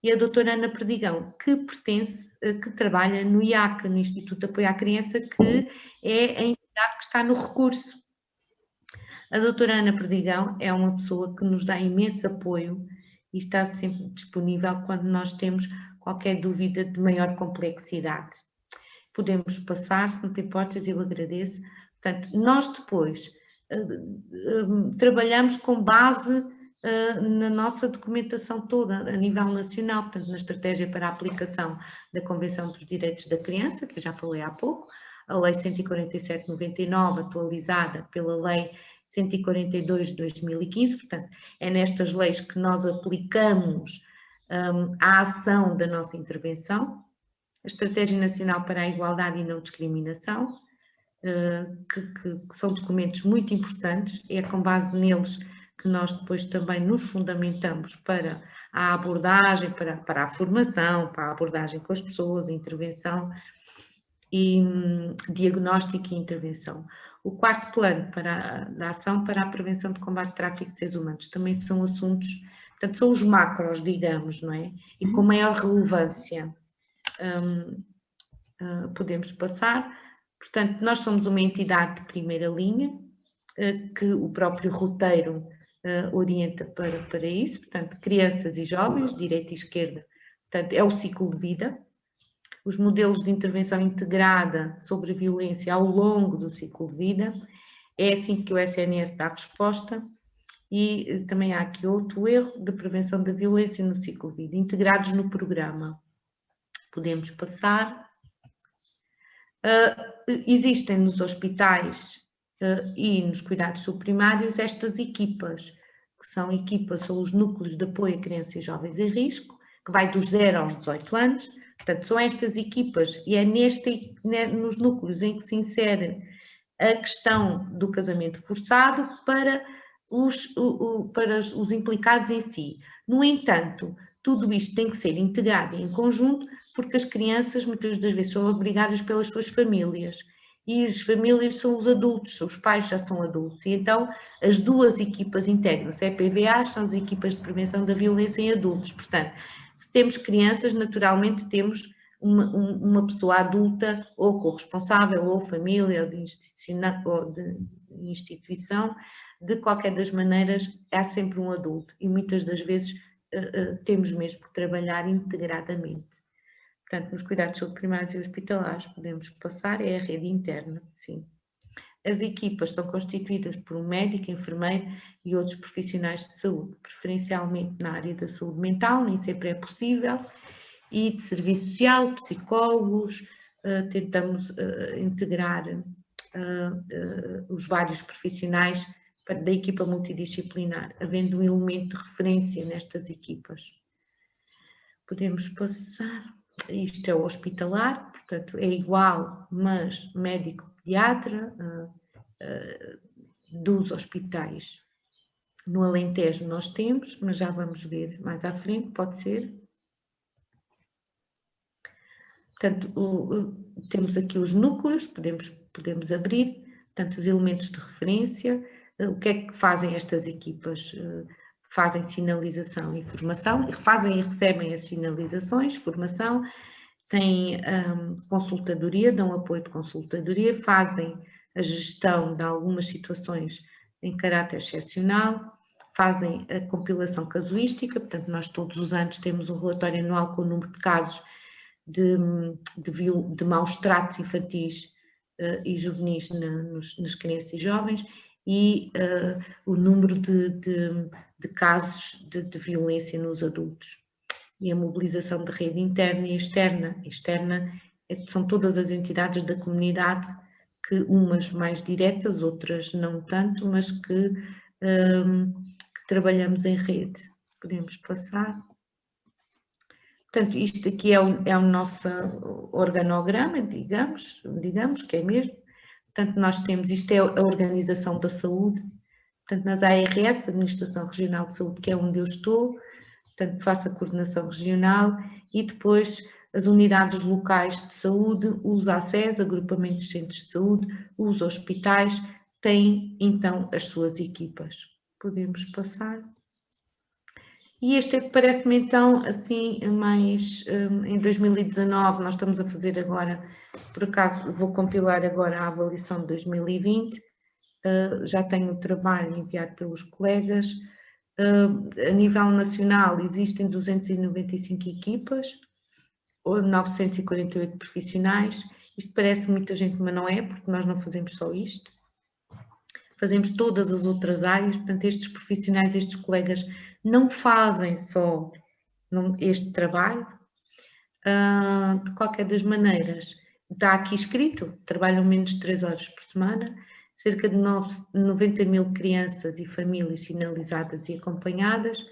e a doutora Ana Perdigão, que trabalha no IAC, no Instituto de Apoio à Criança, que é a entidade que está no recurso. A doutora Ana Perdigão é uma pessoa que nos dá imenso apoio e está sempre disponível quando nós temos qualquer dúvida de maior complexidade. Podemos passar, se não te importas, eu agradeço. Portanto, nós depois trabalhamos com base na nossa documentação toda, a nível nacional, portanto, na estratégia para a aplicação da Convenção dos Direitos da Criança, que eu já falei há pouco, a Lei 147/99, atualizada pela Lei 142 de 2015, portanto, é nestas leis que nós aplicamos a ação da nossa intervenção. A Estratégia Nacional para a Igualdade e Não Discriminação, que são documentos muito importantes, é com base neles que nós depois também nos fundamentamos para a abordagem, para a formação, para a abordagem com as pessoas, intervenção e diagnóstico e intervenção. O quarto plano da ação para a prevenção de combate ao tráfico de seres humanos também são assuntos, portanto, são os macros, digamos, não é? E com maior relevância. Podemos passar. Portanto, nós somos uma entidade de primeira linha, que o próprio roteiro orienta para isso, portanto, crianças e jovens, direita e esquerda, portanto, é o ciclo de vida, os modelos de intervenção integrada sobre a violência ao longo do ciclo de vida, é assim que o SNS dá resposta, e também há aqui outro erro de prevenção da violência no ciclo de vida, integrados no programa. Podemos passar. Existem nos hospitais e nos cuidados subprimários estas equipas, que são equipas, são os núcleos de apoio a crianças e jovens em risco, que vai dos 0 aos 18 anos, portanto são estas equipas e é nos núcleos em que se insere a questão do casamento forçado para os implicados em si. No entanto, tudo isto tem que ser integrado em conjunto, porque as crianças muitas das vezes são obrigadas pelas suas famílias, e as famílias são os adultos, os pais já são adultos, e então as duas equipas integram-se. EPVAs são as equipas de prevenção da violência em adultos, portanto, se temos crianças, naturalmente temos uma pessoa adulta, ou corresponsável, ou família, ou de instituição, de qualquer das maneiras, há sempre um adulto, e muitas das vezes temos mesmo que trabalhar integradamente. Portanto, nos cuidados subprimários e hospitalares, podemos passar, é a rede interna, sim. As equipas são constituídas por um médico, enfermeiro e outros profissionais de saúde, preferencialmente na área da saúde mental, nem sempre é possível, e de serviço social, psicólogos, tentamos integrar os vários profissionais da equipa multidisciplinar, havendo um elemento de referência nestas equipas. Podemos passar. Isto é o hospitalar, portanto é igual, mas médico-pediatra dos hospitais. No Alentejo nós temos, mas já vamos ver mais à frente, pode ser. Portanto, temos aqui os núcleos, podemos abrir, portanto, os elementos de referência. O que é que fazem estas equipas? Fazem sinalização e formação, fazem e recebem as sinalizações, formação, têm consultadoria, dão apoio de consultadoria, fazem a gestão de algumas situações em caráter excepcional, fazem a compilação casuística, portanto, nós todos os anos temos um relatório anual com o número de casos de maus tratos infantis e juvenis nas crianças e jovens, e o número de casos de violência nos adultos. E a mobilização de rede interna e externa. Externa são todas as entidades da comunidade, que umas mais diretas, outras não tanto, mas que trabalhamos em rede. Podemos passar. Portanto, isto aqui é o nosso organograma, digamos que é mesmo. Portanto, nós temos, isto é a organização da saúde, portanto, nas ARS, Administração Regional de Saúde, que é onde eu estou, portanto, faço a coordenação regional, e depois as unidades locais de saúde, os ACES, agrupamentos de centros de saúde, os hospitais, têm então as suas equipas. Podemos passar. E este é que parece-me então assim mais, em 2019 nós estamos a fazer agora, por acaso vou compilar agora a avaliação de 2020, já tenho o trabalho enviado pelos colegas, a nível nacional existem 295 equipas, ou 948 profissionais, isto parece muita gente, mas não é, porque nós não fazemos só isto, fazemos todas as outras áreas, portanto estes profissionais, estes colegas não fazem só este trabalho, de qualquer das maneiras, está aqui escrito, trabalham menos de 3 horas por semana, cerca de 90 mil crianças e famílias sinalizadas e acompanhadas,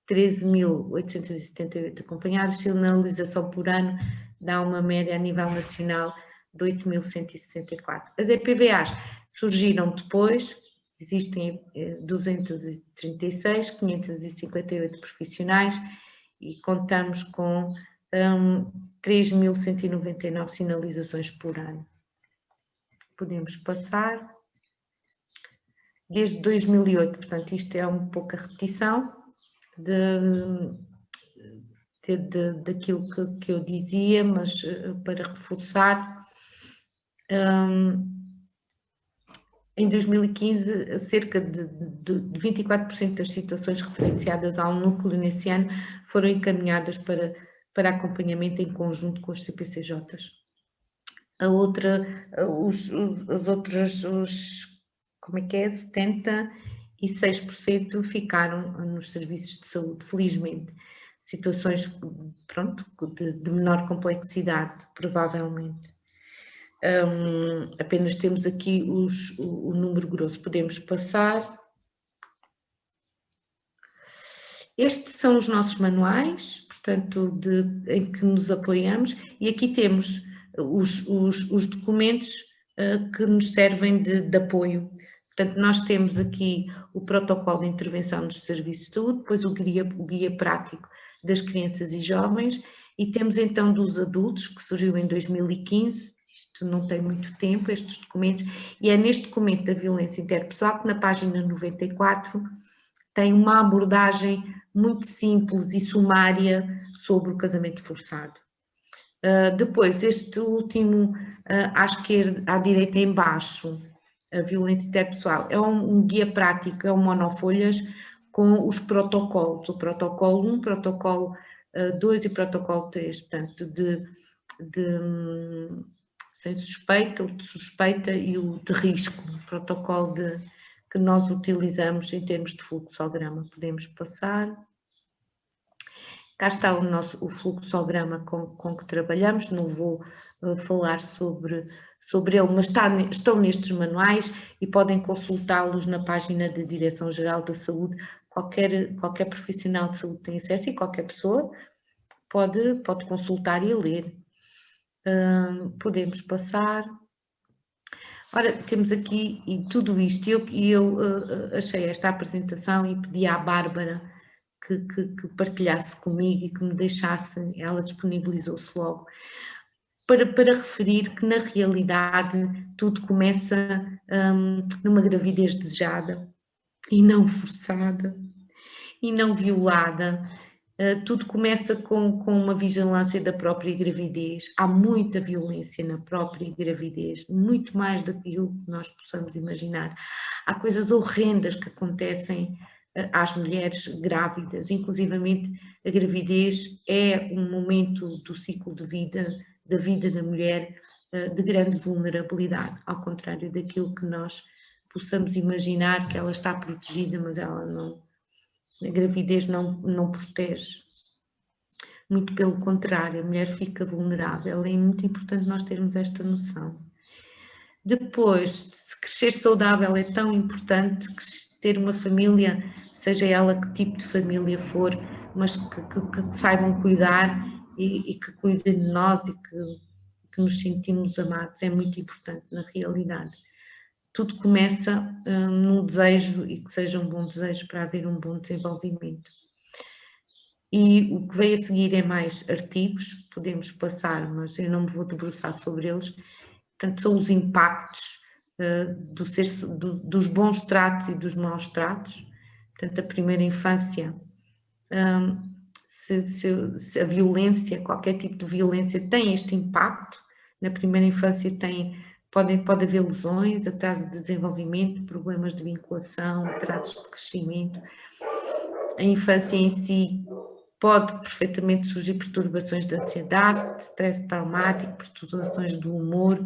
13.878 acompanhadas, sinalização por ano dá uma média a nível nacional de 8.164. As EPVAs surgiram depois, existem 236, 558 profissionais e contamos com 3.199 sinalizações por ano. Podemos passar. Desde 2008, portanto, isto é um pouco a repetição daquilo que eu dizia, mas para reforçar, Em 2015, cerca de 24% das situações referenciadas ao núcleo nesse ano foram encaminhadas para acompanhamento em conjunto com os CPCJs. Como é que é? 76% ficaram nos serviços de saúde, felizmente. Situações, pronto, de menor complexidade, provavelmente. Apenas temos aqui o número grosso, podemos passar. Estes são os nossos manuais, portanto, em que nos apoiamos, e aqui temos os documentos que nos servem de apoio. Portanto, nós temos aqui o protocolo de intervenção nos serviços de saúde, depois o guia prático das crianças e jovens, e temos então dos adultos, que surgiu em 2015, isto não tem muito tempo, estes documentos, e é neste documento da violência interpessoal que na página 94 tem uma abordagem muito simples e sumária sobre o casamento forçado. Depois, este último, à esquerda, à direita em baixo, a violência interpessoal, é um guia prático, é um monofolhas com os protocolos, o protocolo 1, protocolo 2 e protocolo 3, portanto, sem suspeita, o de suspeita e o de risco, o protocolo que nós utilizamos em termos de fluxograma. Podemos passar. Cá está o fluxograma com que trabalhamos, não vou falar sobre ele, mas estão nestes manuais e podem consultá-los na página da Direção-Geral da Saúde. Qualquer profissional de saúde tem acesso e qualquer pessoa pode consultar e ler. Podemos passar. Ora, temos aqui e tudo isto, e eu achei esta apresentação e pedi à Bárbara que partilhasse comigo e que me deixasse, ela disponibilizou-se logo, para referir que na realidade tudo começa numa gravidez desejada e não forçada e não violada. Tudo começa com uma vigilância da própria gravidez. Há muita violência na própria gravidez, muito mais do que o que nós possamos imaginar. Há coisas horrendas que acontecem às mulheres grávidas, inclusivamente a gravidez é um momento do ciclo de vida, da vida da mulher, de grande vulnerabilidade, ao contrário daquilo que nós possamos imaginar, que ela está protegida, mas ela não. A gravidez não protege. Muito pelo contrário, a mulher fica vulnerável. É muito importante nós termos esta noção. Depois, se crescer saudável é tão importante que ter uma família, seja ela que tipo de família for, mas que saibam cuidar e que cuidem de nós e que nos sentimos amados, é muito importante na realidade. Tudo começa num desejo e que seja um bom desejo para haver um bom desenvolvimento. E o que vem a seguir é mais artigos, podemos passar, mas eu não me vou debruçar sobre eles. Portanto, são os impactos dos bons tratos e dos maus tratos. Portanto, a primeira infância, se a violência, qualquer tipo de violência tem este impacto, na primeira infância pode haver lesões, atraso de desenvolvimento, problemas de vinculação, atrasos de crescimento. A infância em si pode perfeitamente surgir perturbações de ansiedade, de stress traumático, perturbações do humor,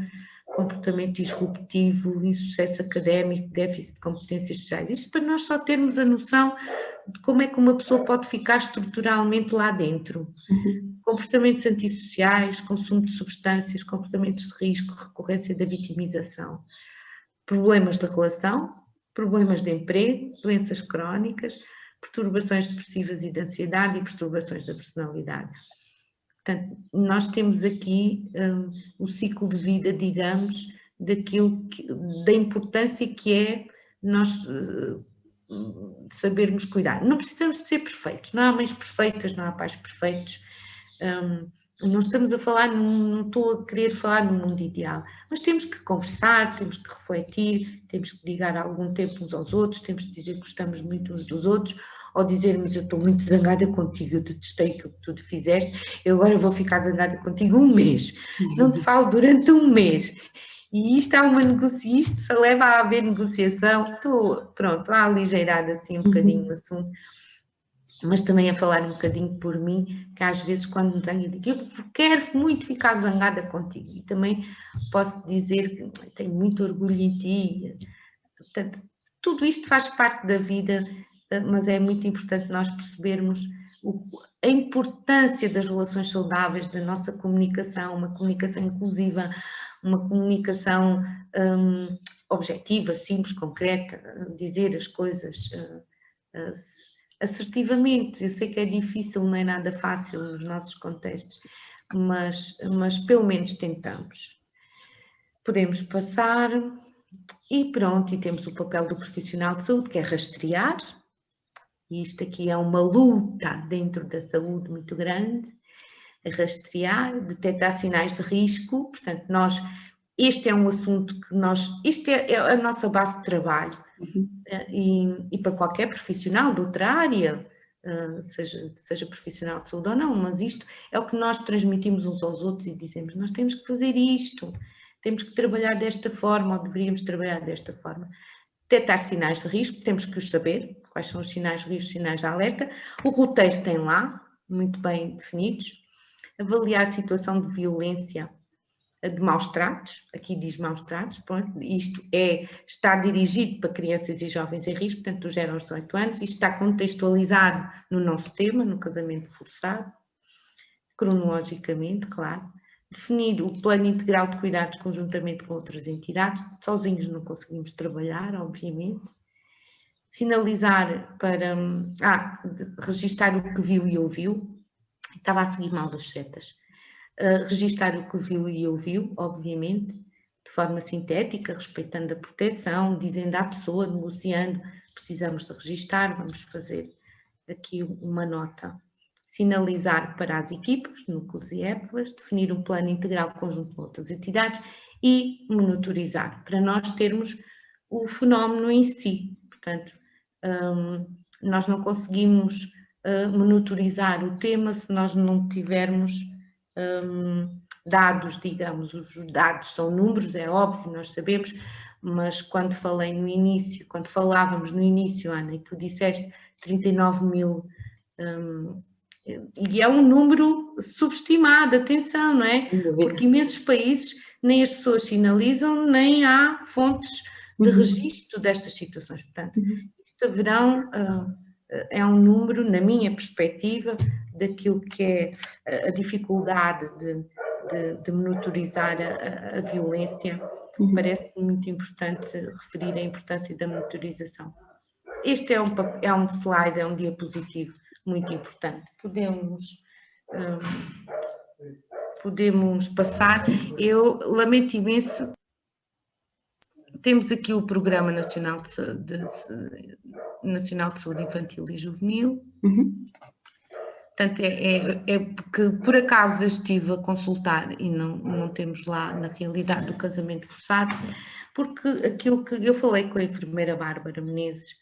comportamento disruptivo, insucesso académico, déficit de competências sociais. Isto para nós só termos a noção de como é que uma pessoa pode ficar estruturalmente lá dentro. Comportamentos antissociais, consumo de substâncias, comportamentos de risco, recorrência da vitimização, problemas de relação, problemas de emprego, doenças crónicas, perturbações depressivas e de ansiedade e perturbações da personalidade. Portanto, nós temos aqui o ciclo de vida, digamos, da importância que é nós sabermos cuidar. Não precisamos de ser perfeitos, não há mães perfeitas, não há pais perfeitos. Não estamos a falar, não estou a querer falar no mundo ideal, mas temos que conversar, temos que refletir, temos que dedicar algum tempo uns aos outros, temos que dizer que gostamos muito uns dos outros, ou dizermos eu estou muito zangada contigo, eu detestei aquilo que tu fizeste, eu agora vou ficar zangada contigo um mês, não te falo durante um mês. E isto só leva a haver negociação. Estou, pronto, a aligeirar assim um bocadinho o assunto, mas também a falar um bocadinho por mim, que às vezes quando me zango eu digo, eu quero muito ficar zangada contigo, e também posso dizer que tenho muito orgulho em ti. Portanto, tudo isto faz parte da vida, mas é muito importante nós percebermos a importância das relações saudáveis, da nossa comunicação, uma comunicação inclusiva, uma comunicação objetiva, simples, concreta, dizer as coisas assertivamente. Eu sei que é difícil, não é nada fácil nos nossos contextos, mas pelo menos tentamos. Podemos passar e pronto, e temos o papel do profissional de saúde, que é rastrear, e isto aqui é uma luta dentro da saúde muito grande, rastrear, detectar sinais de risco. Portanto, este é um assunto que isto é a nossa base de trabalho, e para qualquer profissional de outra área, seja profissional de saúde ou não, mas isto é o que nós transmitimos uns aos outros e dizemos, nós temos que fazer isto, temos que trabalhar desta forma, ou deveríamos trabalhar desta forma. Detectar sinais de risco, temos que os saber, quais são os sinais de risco, sinais de alerta. O roteiro tem lá, muito bem definidos. Avaliar a situação de violência, de maus tratos, aqui diz maus tratos, pronto, isto está dirigido para crianças e jovens em risco, portanto, dos 0 aos 18 anos, isto está contextualizado no nosso tema, no casamento forçado, cronologicamente, claro. Definir o plano integral de cuidados conjuntamente com outras entidades, sozinhos não conseguimos trabalhar, obviamente. Sinalizar para registar o que viu e ouviu, estava a seguir mal das setas. Registar o que viu e ouviu, obviamente, de forma sintética, respeitando a proteção, dizendo à pessoa, negociando, precisamos de registar, vamos fazer aqui uma nota. Sinalizar para as equipas, núcleos e EPVAs, definir um plano integral conjunto com outras entidades e monitorizar, para nós termos o fenómeno em si. Portanto, nós não conseguimos monitorizar o tema se nós não tivermos dados, digamos. Os dados são números, é óbvio, nós sabemos, mas quando falávamos no início, Ana, e tu disseste 39 mil, e é um número subestimado, atenção, não é? Porque imensos países nem as pessoas sinalizam, nem há fontes de registro destas situações. Portanto, isto haverão, é um número, na minha perspectiva, daquilo que é a dificuldade de monitorizar a violência. Parece muito importante referir a importância da monitorização. Este é um slide, é um diapositivo muito importante. Podemos passar. Eu lamento imenso. Temos aqui o Programa Nacional de Saúde Infantil e Juvenil. Portanto, é porque por acaso eu estive a consultar e não temos lá na realidade o casamento forçado, porque aquilo que eu falei com a enfermeira Bárbara Menezes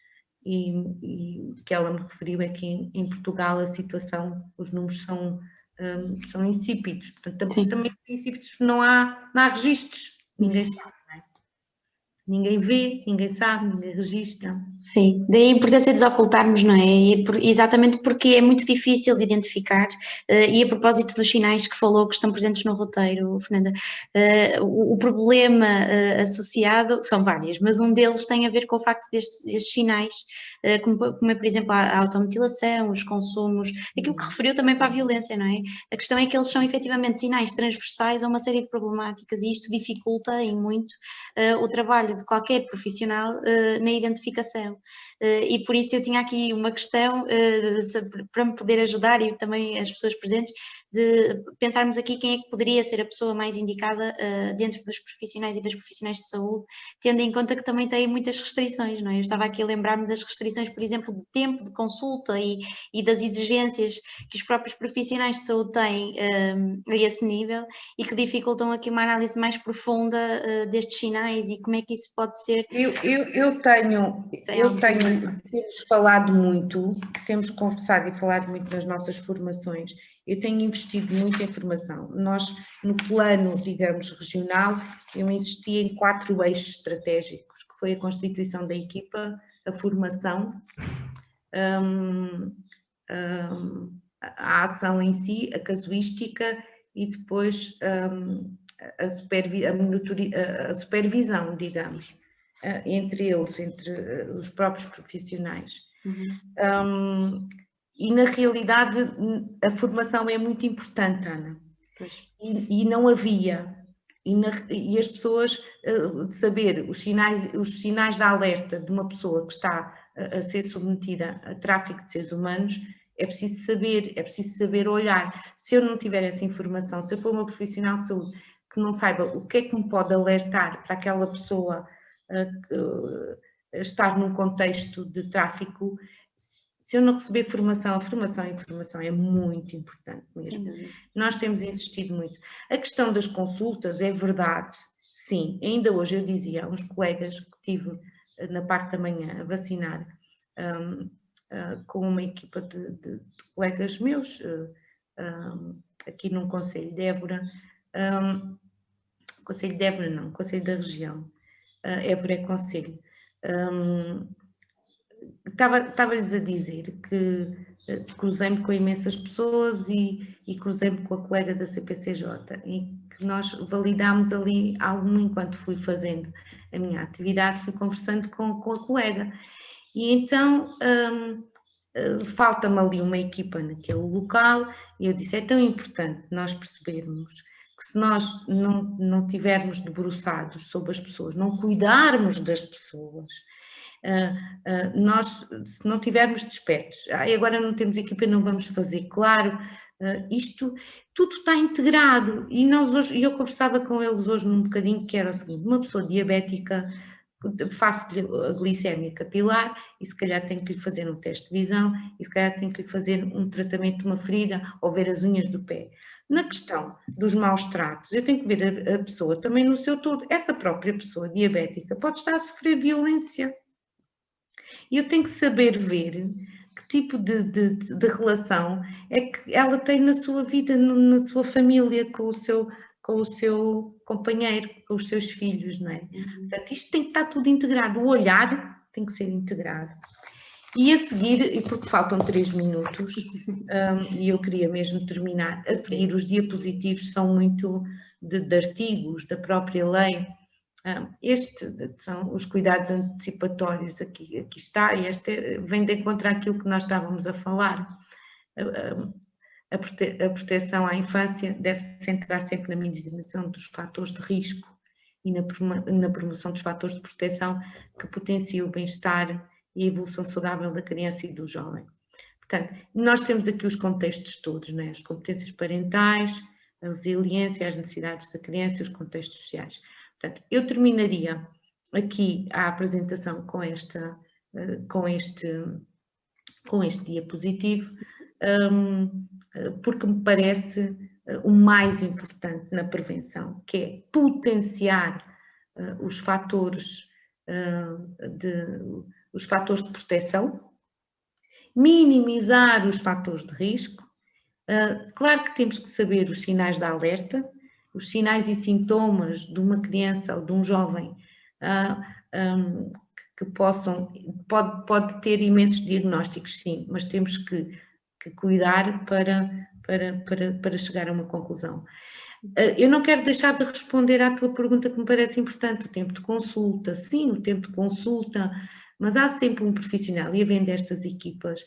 e que ela me referiu é que em Portugal a situação, os números são insípidos, portanto também insípidos, não há registros, ninguém sabe, não é? Ninguém vê, ninguém sabe, ninguém registra. Sim, daí a importância de desocultarmos, não é? Exatamente porque é muito difícil de identificar, e a propósito dos sinais que falou que estão presentes no roteiro, Fernanda, o problema associado, são vários, mas um deles tem a ver com o facto destes sinais, como é, por exemplo, a automutilação, os consumos, aquilo que referiu também para a violência, não é? A questão é que eles são efetivamente sinais transversais a uma série de problemáticas e isto dificulta em muito o trabalho de qualquer profissional na identificação. E por isso eu tinha aqui uma questão para me poder ajudar e também as pessoas presentes, de pensarmos aqui quem é que poderia ser a pessoa mais indicada dentro dos profissionais e das profissionais de saúde, tendo em conta que também têm muitas restrições, não é? Eu estava aqui a lembrar-me das restrições, por exemplo, de tempo de consulta e das exigências que os próprios profissionais de saúde têm a esse nível e que dificultam aqui uma análise mais profunda destes sinais e como é que isso isso pode ser... Temos falado muito, temos conversado e falado muito nas nossas formações. Eu tenho investido muito em formação. Nós, no plano, digamos, regional, eu insisti em 4 eixos estratégicos, que foi a constituição da equipa, a formação, a ação em si, a casuística e depois a supervisão, digamos, entre eles, entre os próprios profissionais. E na realidade a formação é muito importante, Ana, e não havia, e as pessoas saber os sinais de alerta de uma pessoa que está a ser submetida a tráfico de seres humanos. É preciso saber olhar. Se eu não tiver essa informação, se eu for uma profissional de saúde que não saiba o que é que me pode alertar para aquela pessoa estar num contexto de tráfico, se eu não receber formação, a informação é muito importante mesmo. Nós temos insistido muito. A questão das consultas é verdade, sim. Ainda hoje eu dizia a uns colegas que tive na parte da manhã a vacinar, com uma equipa de colegas meus, aqui num concelho de Évora, concelho de Évora não, concelho da região, Évora é concelho. Estava-lhes a dizer que cruzei-me com imensas pessoas e cruzei-me com a colega da CPCJ e que nós validámos ali algo enquanto fui fazendo a minha atividade, fui conversando com a colega. E então falta-me ali uma equipa naquele local e eu disse, é tão importante nós percebermos que se nós não tivermos debruçados sobre as pessoas, não cuidarmos das pessoas, nós, se não tivermos despertos, agora não temos equipa, não vamos fazer, claro, isto tudo está integrado e nós hoje, eu conversava com eles hoje num bocadinho que era o seguinte, uma pessoa diabética, faço-lhe a glicémia capilar e se calhar tenho que lhe fazer um teste de visão e se calhar tenho que lhe fazer um tratamento de uma ferida ou ver as unhas do pé. Na questão dos maus tratos, eu tenho que ver a pessoa também no seu todo. Essa própria pessoa diabética pode estar a sofrer violência. E eu tenho que saber ver que tipo de relação é que ela tem na sua vida, na sua família, com o seu companheiro, com os seus filhos, não é? Portanto, isto tem que estar tudo integrado. O olhar tem que ser integrado. E a seguir, e porque faltam 3 minutos, e eu queria mesmo terminar, a seguir os diapositivos são muito de artigos da própria lei. Estes são os cuidados antecipatórios, aqui está, e este vem de encontro àquilo que nós estávamos a falar. A proteção à infância deve centrar sempre na minimização dos fatores de risco e na promoção dos fatores de proteção que potenciam o bem-estar e a evolução saudável da criança e do jovem. Portanto, nós temos aqui os contextos todos, né? As competências parentais, a resiliência, as necessidades da criança e os contextos sociais. Portanto, eu terminaria aqui a apresentação com este diapositivo, porque me parece o mais importante na prevenção, que é potenciar os fatores de proteção, minimizar os fatores de risco. Claro que temos que saber os sinais de alerta, os sinais e sintomas de uma criança ou de um jovem que pode ter imensos diagnósticos, sim, mas temos que cuidar para chegar a uma conclusão. Eu não quero deixar de responder à tua pergunta que me parece importante, o tempo de consulta. Sim, o tempo de consulta, mas há sempre um profissional, e havendo estas equipas,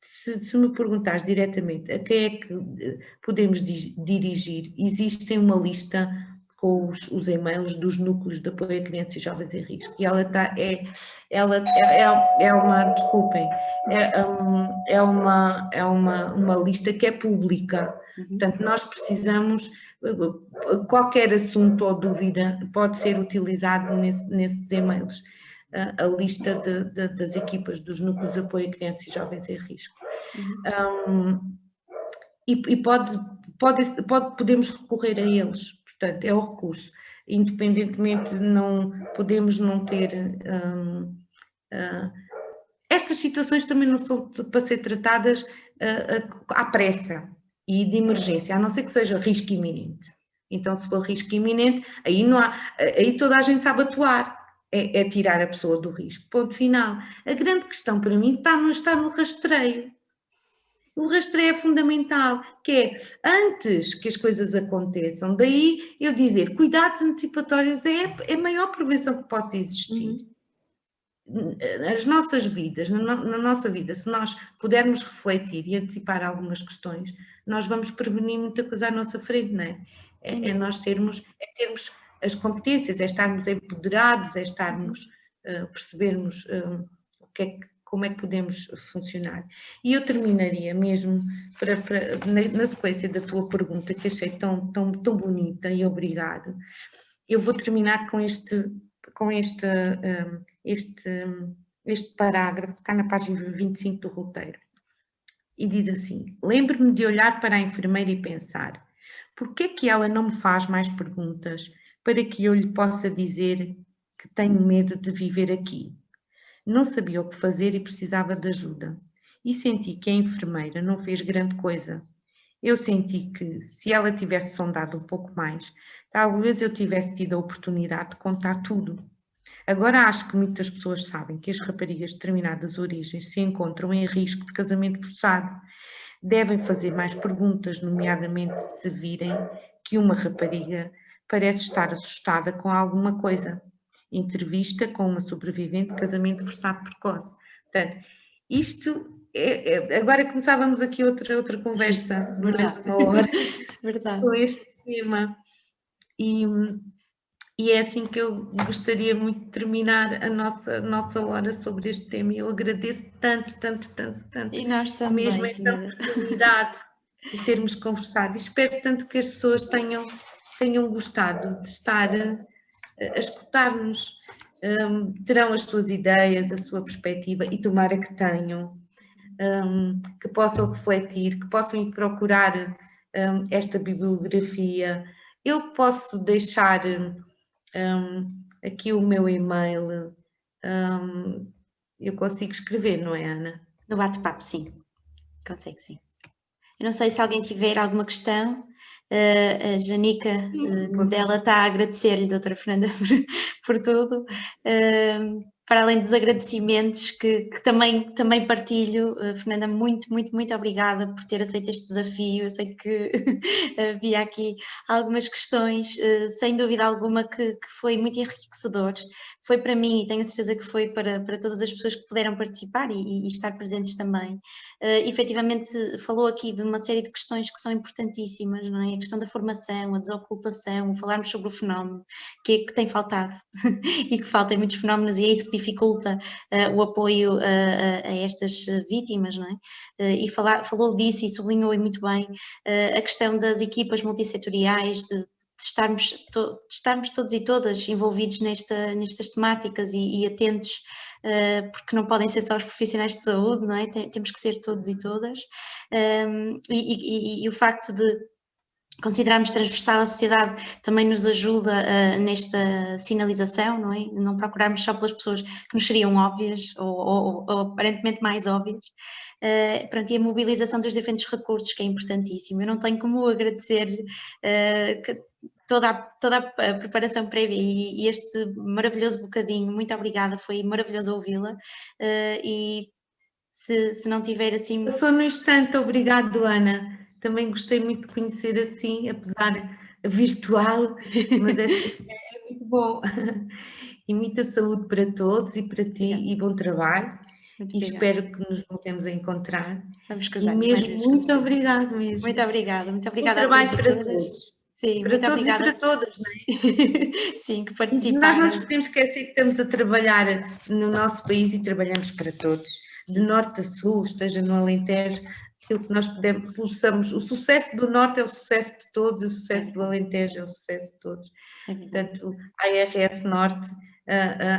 se me perguntares diretamente a quem é que podemos dirigir, existe uma lista com os e-mails dos núcleos de apoio a crianças e jovens em risco, e ela é uma lista que é pública. Portanto, nós precisamos, qualquer assunto ou dúvida pode ser utilizado nesses e-mails, a lista das equipas dos núcleos de apoio a crianças e jovens em risco. E podemos recorrer a eles, portanto, é o recurso. independentemente, não podemos não ter... estas situações também não são para ser tratadas à pressa e de emergência, a não ser que seja risco iminente. Então, se for risco iminente, aí, não há, aí toda a gente sabe atuar, é tirar a pessoa do risco. Ponto final. A grande questão para mim está no rastreio. O rastreio é fundamental, que é antes que as coisas aconteçam, daí eu dizer, cuidados antecipatórios é a maior prevenção que possa existir. As nossas vidas, na nossa vida, se nós pudermos refletir e antecipar algumas questões, nós vamos prevenir muita coisa à nossa frente, não é? É nós termos as competências, é estarmos empoderados, é estarmos, percebermos como é que podemos funcionar. E eu terminaria mesmo, na sequência da tua pergunta, que achei tão bonita, e obrigado, eu vou terminar com este parágrafo, que está na página 25 do roteiro, e diz assim: lembro-me de olhar para a enfermeira e pensar, por que é que ela não me faz mais perguntas para que eu lhe possa dizer que tenho medo de viver aqui? Não sabia o que fazer e precisava de ajuda. E senti que a enfermeira não fez grande coisa. Eu senti que, se ela tivesse sondado um pouco mais, talvez eu tivesse tido a oportunidade de contar tudo. Agora acho que muitas pessoas sabem que as raparigas de determinadas origens se encontram em risco de casamento forçado. Devem fazer mais perguntas, nomeadamente se virem que uma rapariga parece estar assustada com alguma coisa. Entrevista com uma sobrevivente de casamento forçado precoce. Portanto, isto agora começávamos aqui outra conversa, mais de uma hora, com este tema. E é assim que eu gostaria muito de terminar a nossa hora sobre este tema. Eu agradeço tanto. E nós também, mesmo esta oportunidade de termos conversado. E espero tanto que as pessoas tenham gostado de estar a escutar-nos. Terão as suas ideias, a sua perspectiva, e tomara que tenham, que possam refletir, que possam ir procurar esta bibliografia. Eu posso deixar aqui o meu e-mail, eu consigo escrever, não é, Ana? No bate-papo, sim. Consegue, sim. Eu não sei se alguém tiver alguma questão. A Janica dela está a agradecer-lhe, doutora Fernanda, por tudo. Para além dos agradecimentos que também partilho, Fernanda, muito obrigada por ter aceito este desafio. Eu sei que havia aqui algumas questões, sem dúvida alguma, que foi muito enriquecedor. Foi para mim, e tenho a certeza que foi para todas as pessoas que puderam participar e estar presentes também. Efetivamente falou aqui de uma série de questões que são importantíssimas, não é? A questão da formação, a desocultação, falarmos sobre o fenómeno, que tem faltado e que falta em muitos fenómenos, e é isso que dificulta o apoio a estas vítimas, não é? E falou disso e sublinhou muito bem a questão das equipas multissetoriais, de estarmos todos e todas envolvidos nestas temáticas e atentos, porque não podem ser só os profissionais de saúde, não é? Temos que ser todos e todas, e o facto de considerarmos transversal a sociedade também nos ajuda nesta sinalização, não é? Não procurarmos só pelas pessoas que nos seriam óbvias ou aparentemente mais óbvias. Pronto, e a mobilização dos diferentes recursos, que é importantíssimo. Eu não tenho como agradecer toda a preparação prévia e este maravilhoso bocadinho. Muito obrigada, foi maravilhoso ouvi-la, e se não tiver assim... Passou no instante, obrigado, Ana. Também gostei muito de conhecer assim, apesar virtual, mas é muito bom. E muita saúde para todos e para ti, e bom trabalho. E espero que nos voltemos a encontrar. Vamos cruzar. E mesmo, muito obrigado mesmo. Muito obrigada bom trabalho para todos. Sim, para todos obrigada. E para todas, não é? Sim, que participaram. Nós não nos podemos esquecer que estamos a trabalhar no nosso país e trabalhamos para todos, de norte a sul, esteja no Alentejo, aquilo que nós possamos. O sucesso do norte é o sucesso de todos, o sucesso do Alentejo é o sucesso de todos. Portanto, ARS Norte,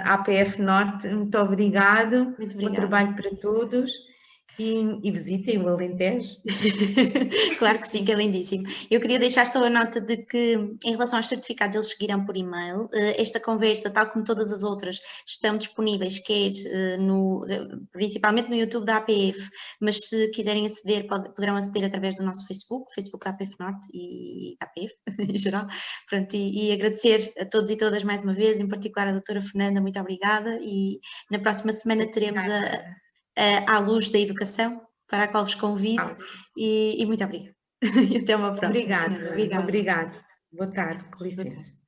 APF Norte, muito obrigado. Bom trabalho para todos E visitem o Alentejo. Claro que sim, que é lindíssimo. Eu queria deixar só a nota de que, em relação aos certificados, eles seguirão por e-mail. Esta conversa, tal como todas as outras, estão disponíveis, quer principalmente no YouTube da APF, mas se quiserem aceder, poderão aceder através do nosso Facebook APF Norte e APF em geral. Pronto, e agradecer a todos e todas mais uma vez, em particular a doutora Fernanda, muito obrigada, e na próxima semana teremos À Luz da Educação, para a qual vos convido, e muito obrigada. E até uma próxima. Obrigada. Boa tarde, com licença.